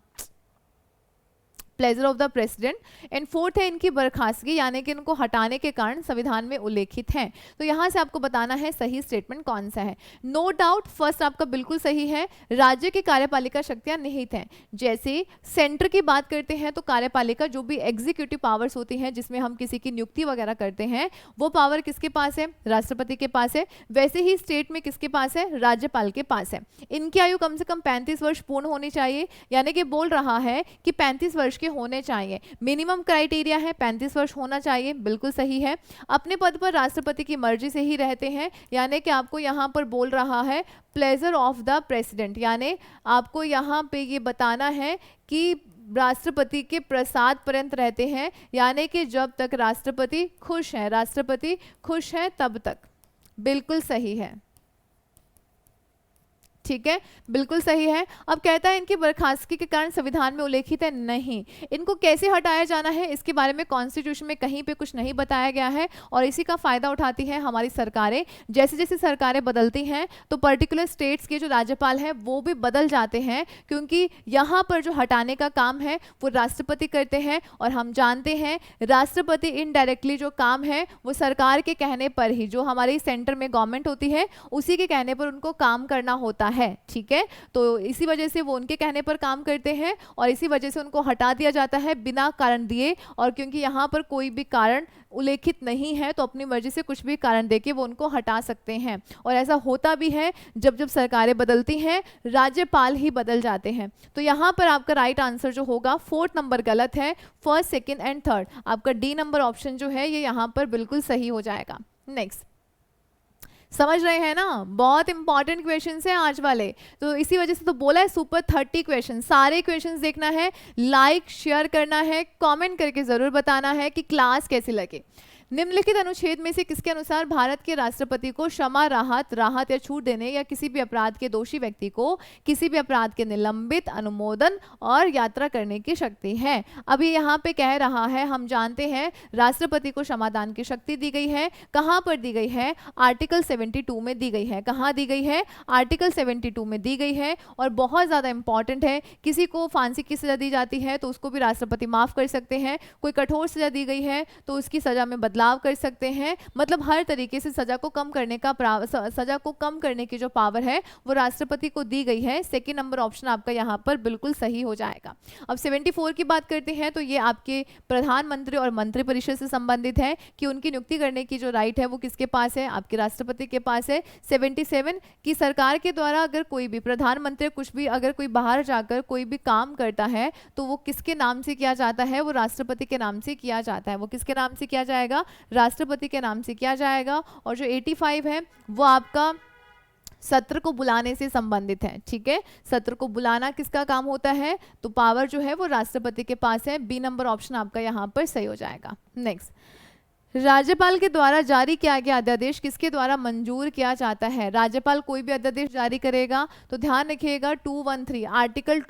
pleasure of the president, and fourth है इनकी बर्खास्तगी यानी कि इनको हटाने के कारण संविधान में उल्लेखित हैं। तो यहाँ से आपको बताना है सही स्टेटमेंट कौन सा है। नो डाउट फर्स्ट आपका बिल्कुल सही है, राज्य की कार्यपालिका शक्तियां निहित हैं। जैसे सेंटर की बात करते हैं तो कार्यपालिका जो भी एग्जीक्यूटिव पावर्स होती हैं जिसमें हम किसी की नियुक्ति वगैरह करते हैं वो पावर किसके पास है, राष्ट्रपति के पास है। वैसे ही स्टेट में किसके पास है, राज्यपाल के पास है। इनकी आयु कम से कम 35 वर्ष पूर्ण होनी चाहिए, यानी कि बोल रहा है कि 35 वर्ष के होने चाहिए, मिनिमम क्राइटेरिया है 35 वर्ष होना चाहिए, बिल्कुल सही है। अपने पद पर राष्ट्रपति की मर्जी से ही रहते हैं, यानी कि आपको यहाँ पर बोल रहा है प्लेजर ऑफ द प्रेसिडेंट, यानी आपको यहाँ पे ये बताना है कि राष्ट्रपति के प्रसाद पर्यंत रहते हैं, यानी कि जब तक राष्ट्रपति खुश है तब तक। बिल्कुल सही है, ठीक है, बिल्कुल सही है। अब कहता है इनकी बर्खास्तगी के कारण संविधान में उल्लेखित है, नहीं। इनको कैसे हटाया जाना है इसके बारे में कॉन्स्टिट्यूशन में कहीं पे कुछ नहीं बताया गया है, और इसी का फायदा उठाती है हमारी सरकारें। जैसे जैसे सरकारें बदलती हैं तो पर्टिकुलर स्टेट्स के जो राज्यपाल हैं वो भी बदल जाते हैं, क्योंकि यहाँ पर जो हटाने का काम है वो राष्ट्रपति करते हैं, और हम जानते हैं राष्ट्रपति इनडायरेक्टली जो काम है वो सरकार के कहने पर ही, जो हमारी सेंटर में गवर्नमेंट होती है उसी के कहने पर उनको काम करना होता है, ठीक है। तो इसी वजह से वो उनके कहने पर काम करते हैं और इसी वजह से उनको हटा दिया जाता है बिना कारण दिए, और क्योंकि यहाँ पर कोई भी कारण उल्लेखित नहीं है तो अपनी मर्जी से कुछ भी कारण देके वो उनको हटा सकते हैं। और ऐसा होता भी है जब जब सरकारें बदलती हैं, राज्यपाल ही बदल जाते हैं। तो यहाँ पर आपका राइट आंसर जो होगा 4th नंबर गलत है, 1st, 2nd एंड 3rd। आपका डी नंबर ऑप्शन जो है ये यहाँ पर बिल्कुल सही हो जाएगा। नेक्स्ट, समझ रहे हैं ना, बहुत इंपॉर्टेंट क्वेश्चंस हैं आज वाले, तो इसी वजह से तो बोला है सुपर 30 क्वेश्चन। सारे क्वेश्चंस देखना है, लाइक शेयर करना है, कमेंट करके जरूर बताना है कि क्लास कैसी लगे। निम्नलिखित अनुच्छेद में से किसके अनुसार भारत के राष्ट्रपति को क्षमा, राहत या छूट देने या किसी भी अपराध के दोषी व्यक्ति को किसी भी अपराध के निलंबित, अनुमोदन और यात्रा करने की शक्ति है? अभी यहाँ पे कह रहा है, हम जानते हैं राष्ट्रपति को क्षमादान की शक्ति दी गई है। कहाँ पर दी गई है? आर्टिकल 72 में दी गई है। कहाँ दी गई है? आर्टिकल 72 में दी गई है। और बहुत ज़्यादा इंपॉर्टेंट है, किसी को फांसी की सजा दी जाती है तो उसको भी राष्ट्रपति माफ कर सकते हैं। कोई कठोर सजा दी गई है तो उसकी सजा में बदलाव कर सकते हैं। मतलब हर तरीके से सजा को कम करने की जो पावर है वो राष्ट्रपति को दी गई है। 2nd नंबर ऑप्शन आपका यहाँ पर बिल्कुल सही हो जाएगा। अब 74 की बात करते हैं तो ये आपके प्रधानमंत्री और मंत्रिपरिषद से संबंधित है कि उनकी नियुक्ति करने की जो राइट है वो किसके पास है? आपके राष्ट्रपति के पास है। 77 की सरकार के द्वारा अगर कोई भी प्रधानमंत्री कुछ भी अगर कोई बाहर जाकर कोई भी काम करता है तो वो किसके नाम से किया जाता है? वो राष्ट्रपति के नाम से किया जाता है। वो किसके नाम से किया जाएगा? राष्ट्रपति के नाम से किया जाएगा। और जो 85 है वो आपका सत्र को बुलाने से संबंधित है, ठीक है। सत्र को बुलाना किसका काम होता है? तो पावर जो है वो राष्ट्रपति के पास है। बी नंबर ऑप्शन आपका यहाँ पर सही हो जाएगा। नेक्स्ट, राज्यपाल के द्वारा जारी किया गया अध्यादेश किसके द्वारा मंजूर किया जाता है? राज्यपाल कोई भी अध्यादेश जारी करेगा तो ध्यान रखिएगा 213 आर्टिकल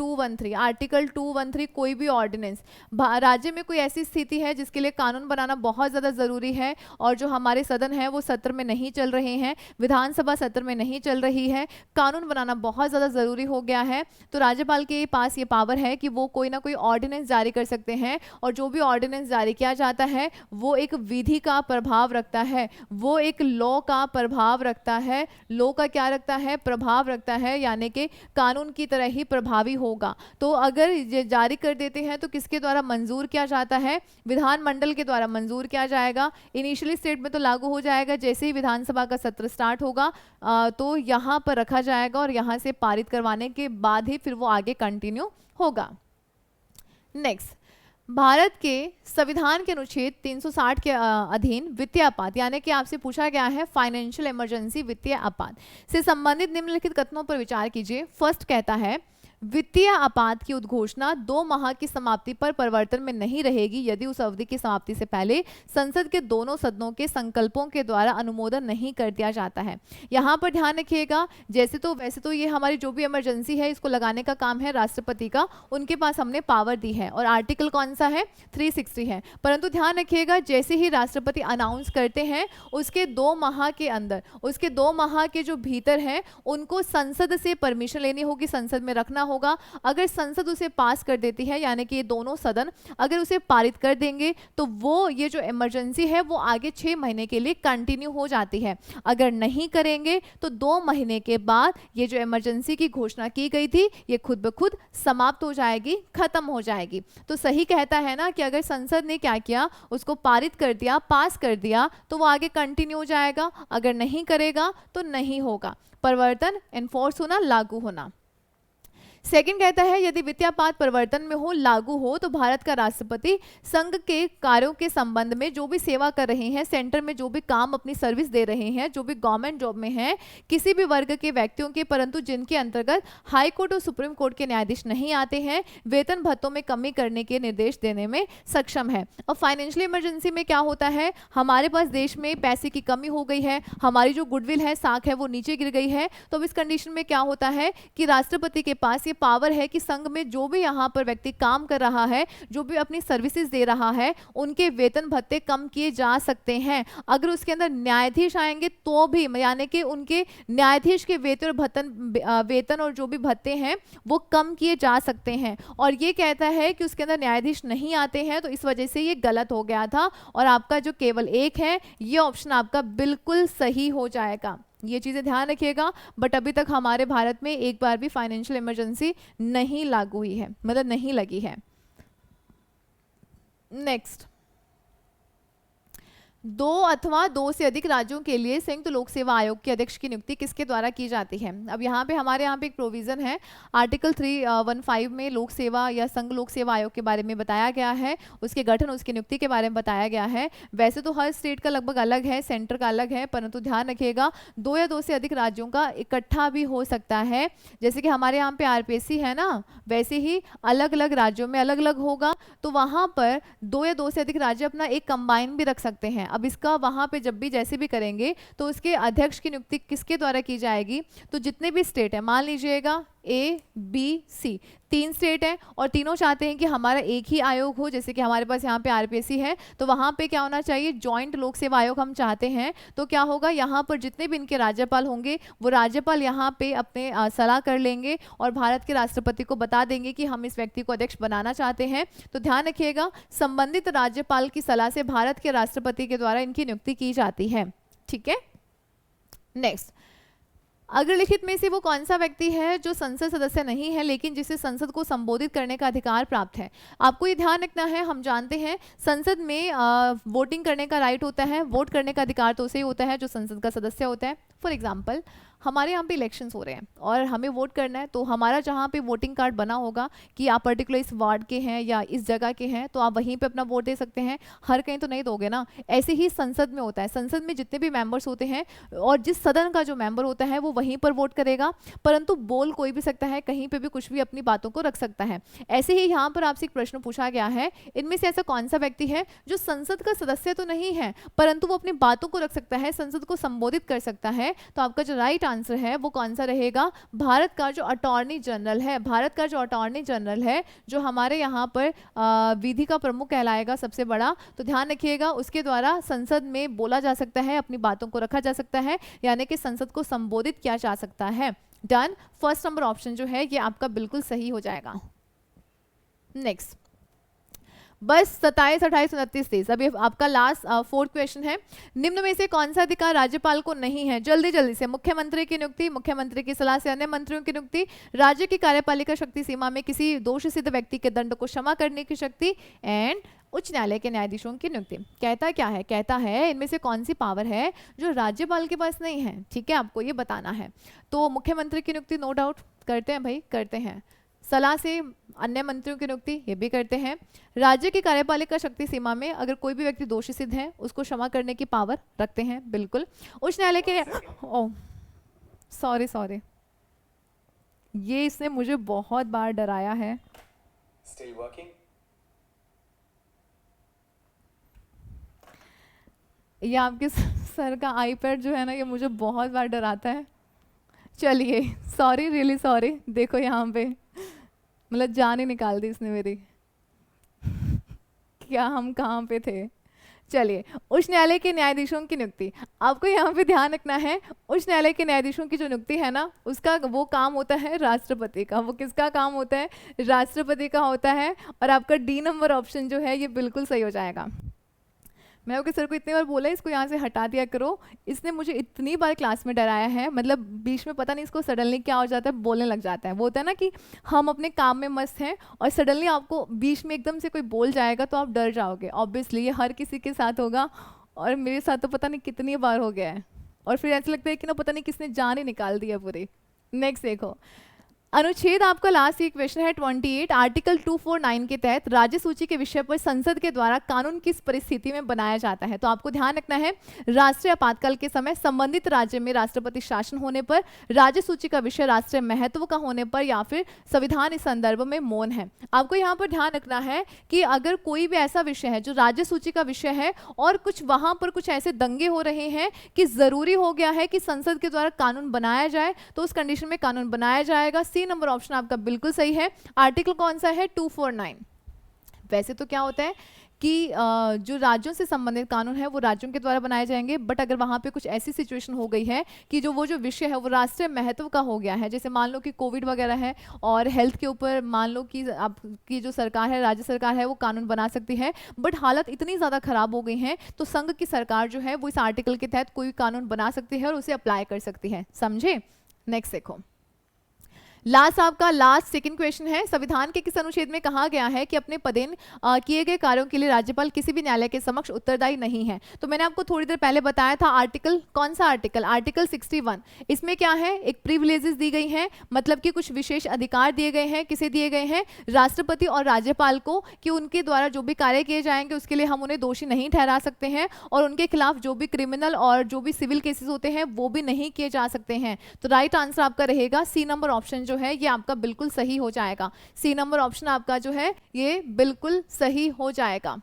213 कोई भी ऑर्डिनेंस, राज्य में कोई ऐसी स्थिति है जिसके लिए कानून बनाना बहुत ज़्यादा ज़रूरी है और जो हमारे सदन है वो सत्र में नहीं चल रहे हैं, विधानसभा सत्र में नहीं चल रही है, कानून बनाना बहुत ज़्यादा ज़रूरी हो गया है, तो राज्यपाल के पास ये पावर है कि वो कोई ना कोई ऑर्डिनेंस जारी कर सकते हैं। और जो भी ऑर्डिनेंस जारी किया जाता है वो एक विधि का प्रभाव रखता है, वो एक लॉ का प्रभाव रखता है। लॉ का क्या रखता है? प्रभाव रखता है, यानी कि कानून की तरह ही प्रभावी होगा। तो अगर ये जारी कर देते हैं तो किसके द्वारा मंजूर किया जाता है? विधानमंडल के द्वारा मंजूर किया जाएगा। इनिशियली स्टेट में तो लागू हो जाएगा, जैसे ही विधानसभा का सत्र स्टार्ट होगा तो यहाँ पर रखा जाएगा और यहाँ से पारित करवाने के बाद ही फिर वो आगे कंटिन्यू होगा। नेक्स्ट, भारत के संविधान के अनुच्छेद 360 के अधीन वित्तीय आपात, यानी कि आपसे पूछा गया है फाइनेंशियल इमरजेंसी वित्तीय आपात से संबंधित निम्नलिखित कथनों पर विचार कीजिए। फर्स्ट कहता है वित्तीय आपात की उद्घोषणा 2 माह की समाप्ति पर परिवर्तन में नहीं रहेगी यदि उस अवधि की समाप्ति से पहले संसद के दोनों सदनों के संकल्पों के द्वारा अनुमोदन नहीं कर दिया जाता है। यहाँ पर ध्यान रखिएगा, वैसे तो ये हमारी जो भी इमरजेंसी है इसको लगाने का काम है राष्ट्रपति का, उनके पास हमने पावर दी है और आर्टिकल कौन सा है? 360 है। परंतु ध्यान रखिएगा जैसे ही राष्ट्रपति अनाउंस करते हैं उसके 2 माह के अंदर, उसके 2 माह के जो भीतर है उनको संसद से परमिशन लेनी होगी, संसद में रखना होगा, अगर संसद उसे पास कर देती है, यानी कि ये दोनों सदन अगर उसे पारित कर देंगे तो वो ये जो इमरजेंसी है वो आगे 6 महीने के लिए कंटिन्यू हो जाती है। अगर नहीं करेंगे तो 2 महीने के बाद ये जो इमरजेंसी की घोषणा की गई थी ये खुद ब खुद समाप्त हो जाएगी, खत्म हो जाएगी। तो सही कहता है ना कि अगर संसद ने क्या किया, उसको पारित कर दिया, पास कर दिया, तो वो आगे कंटिन्यू हो जाएगा, अगर नहीं करेगा तो नहीं होगा। परिवर्तन एनफोर्स होना, लागू होना। सेकंड कहता है यदि वित्तीयपात परिवर्तन में हो, लागू हो, तो भारत का राष्ट्रपति संघ के कार्यों के संबंध में जो भी सेवा कर रहे हैं, सेंटर में जो भी काम अपनी सर्विस दे रहे हैं, जो भी गवर्नमेंट जॉब में हैं, किसी भी वर्ग के व्यक्तियों के, परंतु जिनके अंतर्गत हाई कोर्ट और सुप्रीम कोर्ट के न्यायाधीश नहीं आते हैं, वेतन भत्तों में कमी करने के निर्देश देने में सक्षम है। और फाइनेंशियल इमरजेंसी में क्या होता है, हमारे पास देश में पैसे की कमी हो गई है, हमारी जो गुडविल है, साख है, वो नीचे गिर गई है। तो अब इस कंडीशन में क्या होता है कि राष्ट्रपति के पास ये पावर है कि संघ में जो भी यहाँ पर व्यक्ति काम कर रहा है, जो भी अपनी सर्विसेज दे रहा है, उनके वेतन भत्ते कम किए जा सकते हैं। अगर उसके अंदर न्यायाधीश आएंगे तो भी, यानी कि उनके न्यायाधीश के वेतन और जो भी भत्ते हैं वो कम किए जा सकते हैं। और ये कहता है कि उसके अंदर न्यायाधीश नहीं आते हैं, तो इस वजह से ये गलत हो गया था और आपका जो केवल एक है ये ऑप्शन आपका बिल्कुल सही हो जाएगा। ये चीज़ें ध्यान रखिएगा। बट अभी तक हमारे भारत में एक बार भी फाइनेंशियल इमरजेंसी नहीं लागू हुई है, मतलब नहीं लगी है। नेक्स्ट, 2 अथवा 2 से अधिक राज्यों के लिए संयुक्त लोक सेवा आयोग के अध्यक्ष की नियुक्ति किसके द्वारा की जाती है। अब यहाँ पे हमारे यहाँ पे एक प्रोविजन है, आर्टिकल 315 में लोक सेवा या संघ लोक सेवा आयोग के बारे में बताया गया है, उसके गठन, उसकी नियुक्ति के बारे में बताया गया है। वैसे तो हर स्टेट का लगभग अलग है, सेंटर का अलग है, परंतु ध्यान रखिएगा 2 या 2 से अधिक राज्यों का इकट्ठा भी हो सकता है। जैसे कि हमारे यहाँ पे आरपीएससी है ना, वैसे ही अलग अलग राज्यों में अलग अलग होगा, तो वहाँ पर 2 या 2 से अधिक राज्य अपना एक कंबाइन भी रख सकते हैं। अब इसका वहां पे जब भी जैसे भी करेंगे तो उसके अध्यक्ष की नियुक्ति किसके द्वारा की जाएगी, तो जितने भी स्टेट है, मान लीजिएगा ए बी सी 3 स्टेट है और तीनों चाहते हैं कि हमारा एक ही आयोग हो, जैसे कि हमारे पास यहाँ पे आरपीएससी है, तो वहाँ पे क्या होना चाहिए, जॉइंट लोक सेवा आयोग हम चाहते हैं। तो क्या होगा, यहाँ पर जितने भी इनके राज्यपाल होंगे वो राज्यपाल यहाँ पे अपने सलाह कर लेंगे और भारत के राष्ट्रपति को बता देंगे कि हम इस व्यक्ति को अध्यक्ष बनाना चाहते हैं। तो ध्यान रखिएगा, संबंधित राज्यपाल की सलाह से भारत के राष्ट्रपति के द्वारा इनकी नियुक्ति की जाती है। ठीक है। नेक्स्ट, अगर लिखित में से वो कौन सा व्यक्ति है जो संसद सदस्य नहीं है लेकिन जिसे संसद को संबोधित करने का अधिकार प्राप्त है। आपको ये ध्यान रखना है, हम जानते हैं संसद में वोटिंग करने का राइट होता है, वोट करने का अधिकार तो उसे ही होता है जो संसद का सदस्य होता है। फॉर एग्जाम्पल, हमारे यहाँ पे इलेक्शंस हो रहे हैं और हमें वोट करना है, तो हमारा जहाँ पे वोटिंग कार्ड बना होगा कि आप पर्टिकुलर इस वार्ड के हैं या इस जगह के हैं, तो आप वहीं पे अपना वोट दे सकते हैं। हर कहीं तो नहीं दोगे ना। ऐसे ही संसद में होता है, संसद में जितने भी मेंबर्स होते हैं और जिस सदन का जो मेंबर होता है वो वहीं पर वोट करेगा, परंतु बोल कोई भी सकता है, कहीं पर भी कुछ भी अपनी बातों को रख सकता है। ऐसे ही यहाँ पर आपसे एक प्रश्न पूछा गया है, इनमें से ऐसा कौन सा व्यक्ति है जो संसद का सदस्य तो नहीं है परंतु वो अपनी बातों को रख सकता है, संसद को संबोधित कर सकता है। तो आपका जो राइट आंसर है वो कौन सा रहेगा, भारत का जो अटॉर्नी जनरल है, भारत का जो अटॉर्नी जनरल है, जो हमारे यहाँ पर विधि का प्रमुख कहलाएगा, सबसे बड़ा। तो ध्यान रखिएगा, उसके द्वारा संसद में बोला जा सकता है, अपनी बातों को रखा जा सकता है, यानी कि संसद को संबोधित किया जा सकता है। डन। फर्स्ट नंबर ऑप्शन जो है ये आपका बिल्कुल सही हो जाएगा। नेक्स्ट, बस 27, 28, 29, 30। अभी आपका लास्ट 4th क्वेश्चन है, निम्न में से कौन सा अधिकार राज्यपाल को नहीं है। जल्दी जल्दी से, मुख्यमंत्री की नियुक्ति, मुख्यमंत्री की सलाह से अन्य मंत्रियों की नियुक्ति, राज्य की कार्यपालिका शक्ति सीमा में किसी दोष सिद्ध व्यक्ति के दंड को क्षमा करने की शक्ति, एंड उच्च न्यायालय के न्यायाधीशों की नियुक्ति। कहता क्या है, कहता है इनमें से कौन सी पावर है जो राज्यपाल के पास नहीं है। ठीक है, आपको ये बताना है। तो मुख्यमंत्री की नियुक्ति नो डाउट करते हैं भाई, करते हैं। सलाह से अन्य मंत्रियों की नियुक्ति ये भी करते हैं। राज्य की कार्यपालिका शक्ति सीमा में अगर कोई भी व्यक्ति दोषी सिद्ध है उसको क्षमा करने की पावर रखते हैं, बिल्कुल। उच्च न्यायालय के, ओह सॉरी, ये इसने मुझे बहुत बार डराया है। Still working? ये आपके सर का आईपैड जो है ना, ये मुझे बहुत बार डराता है। चलिए, सॉरी, रियली सॉरी। देखो यहाँ पे मतलब जान ही निकाल दी इसने मेरी। क्या हम कहाँ पे थे। चलिए, उच्च न्यायालय के न्यायाधीशों की नियुक्ति, आपको यहाँ पे ध्यान रखना है, उच्च न्यायालय के न्यायाधीशों की जो नियुक्ति है ना, उसका वो काम होता है राष्ट्रपति का। वो किसका काम होता है? राष्ट्रपति का होता है। और आपका डी नंबर ऑप्शन जो है ये बिल्कुल सही हो जाएगा। मैं ओके सर को इतनी बार बोला इसको यहाँ से हटा दिया करो, इसने मुझे इतनी बार क्लास में डराया है, मतलब बीच में पता नहीं इसको सडनली क्या हो जाता है, बोलने लग जाता है। वो होता है ना कि हम अपने काम में मस्त हैं और सडनली आपको बीच में एकदम से कोई बोल जाएगा तो आप डर जाओगे। ऑब्वियसली ये हर किसी के साथ होगा और मेरे साथ तो पता नहीं कितनी बार हो गया है, और फिर ऐसा लगता है कि ना पता नहीं किसने जान ही निकाल दी है पूरी। नेक्स्ट देखो, अनुच्छेद आपका लास्ट ये क्वेश्चन है 28, आर्टिकल 249 के तहत राज्य सूची के विषय पर संसद के द्वारा कानून किस परिस्थिति में बनाया जाता है? तो आपको ध्यान रखना है, राष्ट्रीय आपातकाल के समय, संबंधित राज्य में राष्ट्रपति शासन होने पर, राज्य सूची का विषय राष्ट्रीय महत्व का होने पर, या फिर संविधान इस संदर्भ में मौन है। आपको यहाँ पर ध्यान रखना है कि अगर कोई भी ऐसा विषय है जो राज्य सूची का विषय है और कुछ वहां पर कुछ ऐसे दंगे हो रहे हैं कि जरूरी हो गया है कि संसद के द्वारा कानून बनाया जाए, तो उस कंडीशन में कानून बनाया जाएगा। सी नंबर ऑप्शन आपका बिल्कुल सही है। आर्टिकल कौन सा है? 249। वैसे तो क्या होता है कि जो राज्यों से संबंधित कानून है वो राज्यों के द्वारा बनाए जाएंगे, बट अगर वहाँ पे कुछ ऐसी सिचुएशन हो गई है कि वो जो विषय है वो राष्ट्रीय महत्व का हो गया है, जैसे मान लो कि कोविड वगैरह है और हेल्थ के ऊपर मान लो कि आपकी जो सरकार है, राज्य सरकार है, वो कानून बना सकती है, बट हालत इतनी ज़्यादा खराब हो गई है तो संघ की सरकार जो है वो इस आर्टिकल के तहत कोई कानून बना सकती है और उसे अप्लाई कर सकती है। समझे? नेक्स्ट देखो, लास्ट आपका लास्ट सेकंड क्वेश्चन है, संविधान के किस अनुच्छेद में कहा गया है कि अपने पदेन किए गए कार्यों के लिए राज्यपाल किसी भी न्यायालय के समक्ष उत्तरदायी नहीं है? तो मैंने आपको थोड़ी देर पहले बताया था, आर्टिकल कौन सा? आर्टिकल 61। इसमें क्या है? एक प्रिविलेजेस दी गई हैं, मतलब कि कुछ विशेष अधिकार दिए गए हैं। किसे दिए गए हैं? राष्ट्रपति और राज्यपाल को, कि उनके द्वारा जो भी कार्य किए जाएंगे उसके लिए हम उन्हें दोषी नहीं ठहरा सकते हैं और उनके खिलाफ जो भी क्रिमिनल और जो भी सिविल केसेस होते हैं वो भी नहीं किए जा सकते हैं। तो राइट आंसर आपका रहेगा सी नंबर ऑप्शन जो है ये आपका बिल्कुल सही हो जाएगा। सी नंबर ऑप्शन आपका जो है ये बिल्कुल सही हो जाएगा।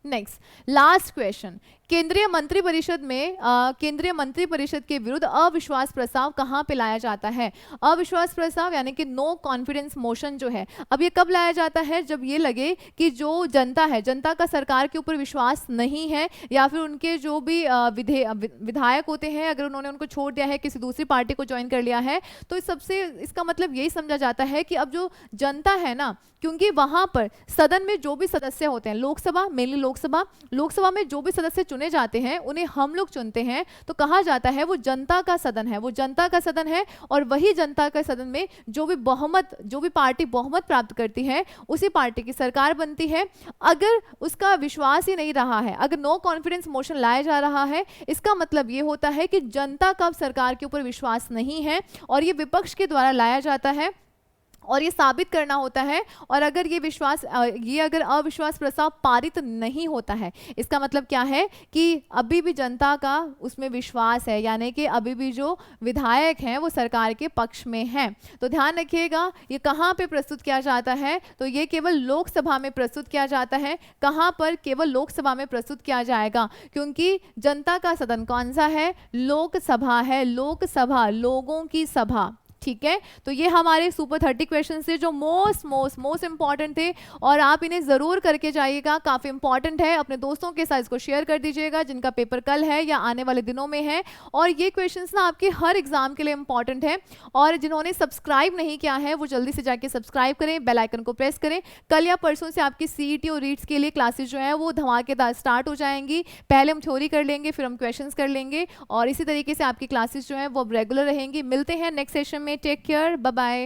नेक्स्ट लास्ट क्वेश्चन, केंद्रीय मंत्रिपरिषद में केंद्रीय मंत्रिपरिषद के विरुद्ध अविश्वास प्रस्ताव कहां पे लाया जाता है? अविश्वास प्रस्ताव यानी कि नो कॉन्फिडेंस मोशन जो है, अब ये कब लाया जाता है? जब ये लगे कि जो जनता है, जनता का सरकार के ऊपर विश्वास नहीं है, या फिर उनके जो भी विधायक होते हैं अगर उन्होंने उनको छोड़ दिया है, किसी दूसरी पार्टी को ज्वाइन कर लिया है, तो सबसे इसका मतलब यही समझा जाता है कि अब जो जनता है ना, क्योंकि वहां पर सदन में जो भी सदस्य होते हैं, लोकसभा मेनली लोकसभा में जो भी सदस्य चुने जाते हैं उन्हें हम लोग चुनते हैं, तो कहा जाता है वो जनता का सदन है, वो जनता का सदन है। और वही जनता का सदन में जो भी पार्टी बहुमत प्राप्त करती है उसी पार्टी की सरकार बनती है। अगर उसका विश्वास ही नहीं रहा है, अगर नो कॉन्फिडेंस मोशन लाया जा रहा है, इसका मतलब ये होता है कि जनता का सरकार के ऊपर विश्वास नहीं है और ये विपक्ष के द्वारा लाया जाता है और ये साबित करना होता है। और अगर ये अगर अविश्वास प्रस्ताव पारित नहीं होता है, इसका मतलब क्या है कि अभी भी जनता का उसमें विश्वास है, यानी कि अभी भी जो विधायक हैं वो सरकार के पक्ष में हैं। तो ध्यान रखिएगा ये कहाँ पे प्रस्तुत किया जाता है? तो ये केवल लोकसभा में प्रस्तुत किया जाता है। कहाँ पर? केवल लोकसभा में प्रस्तुत किया जाएगा, क्योंकि जनता का सदन कौन सा है? लोकसभा है। लोकसभा, लोगों की सभा। ठीक है, तो ये हमारे सुपर 30 क्वेश्चन थे जो मोस्ट इंपॉर्टेंट थे और आप इन्हें जरूर करके जाइएगा, काफी इंपॉर्टेंट है। अपने दोस्तों के साथ इसको शेयर कर दीजिएगा जिनका पेपर कल है या आने वाले दिनों में है। और ये क्वेश्चंस ना आपके हर एग्जाम के लिए इंपॉर्टेंट है। और जिन्होंने सब्सक्राइब नहीं किया है वो जल्दी से जाके सब्सक्राइब करें, बेल आइकन को प्रेस करें। कल या परसों से आपकी सीईटी और रीट्स के लिए क्लासेस जो है वो धमाकेदार स्टार्ट हो जाएंगी। पहले हम थ्योरी कर लेंगे, फिर हम क्वेश्चंस कर लेंगे और इसी तरीके से आपकी क्लासेस जो है वो अब रेगुलर रहेंगी। मिलते हैं नेक्स्ट सेशन में। Take care, bye bye.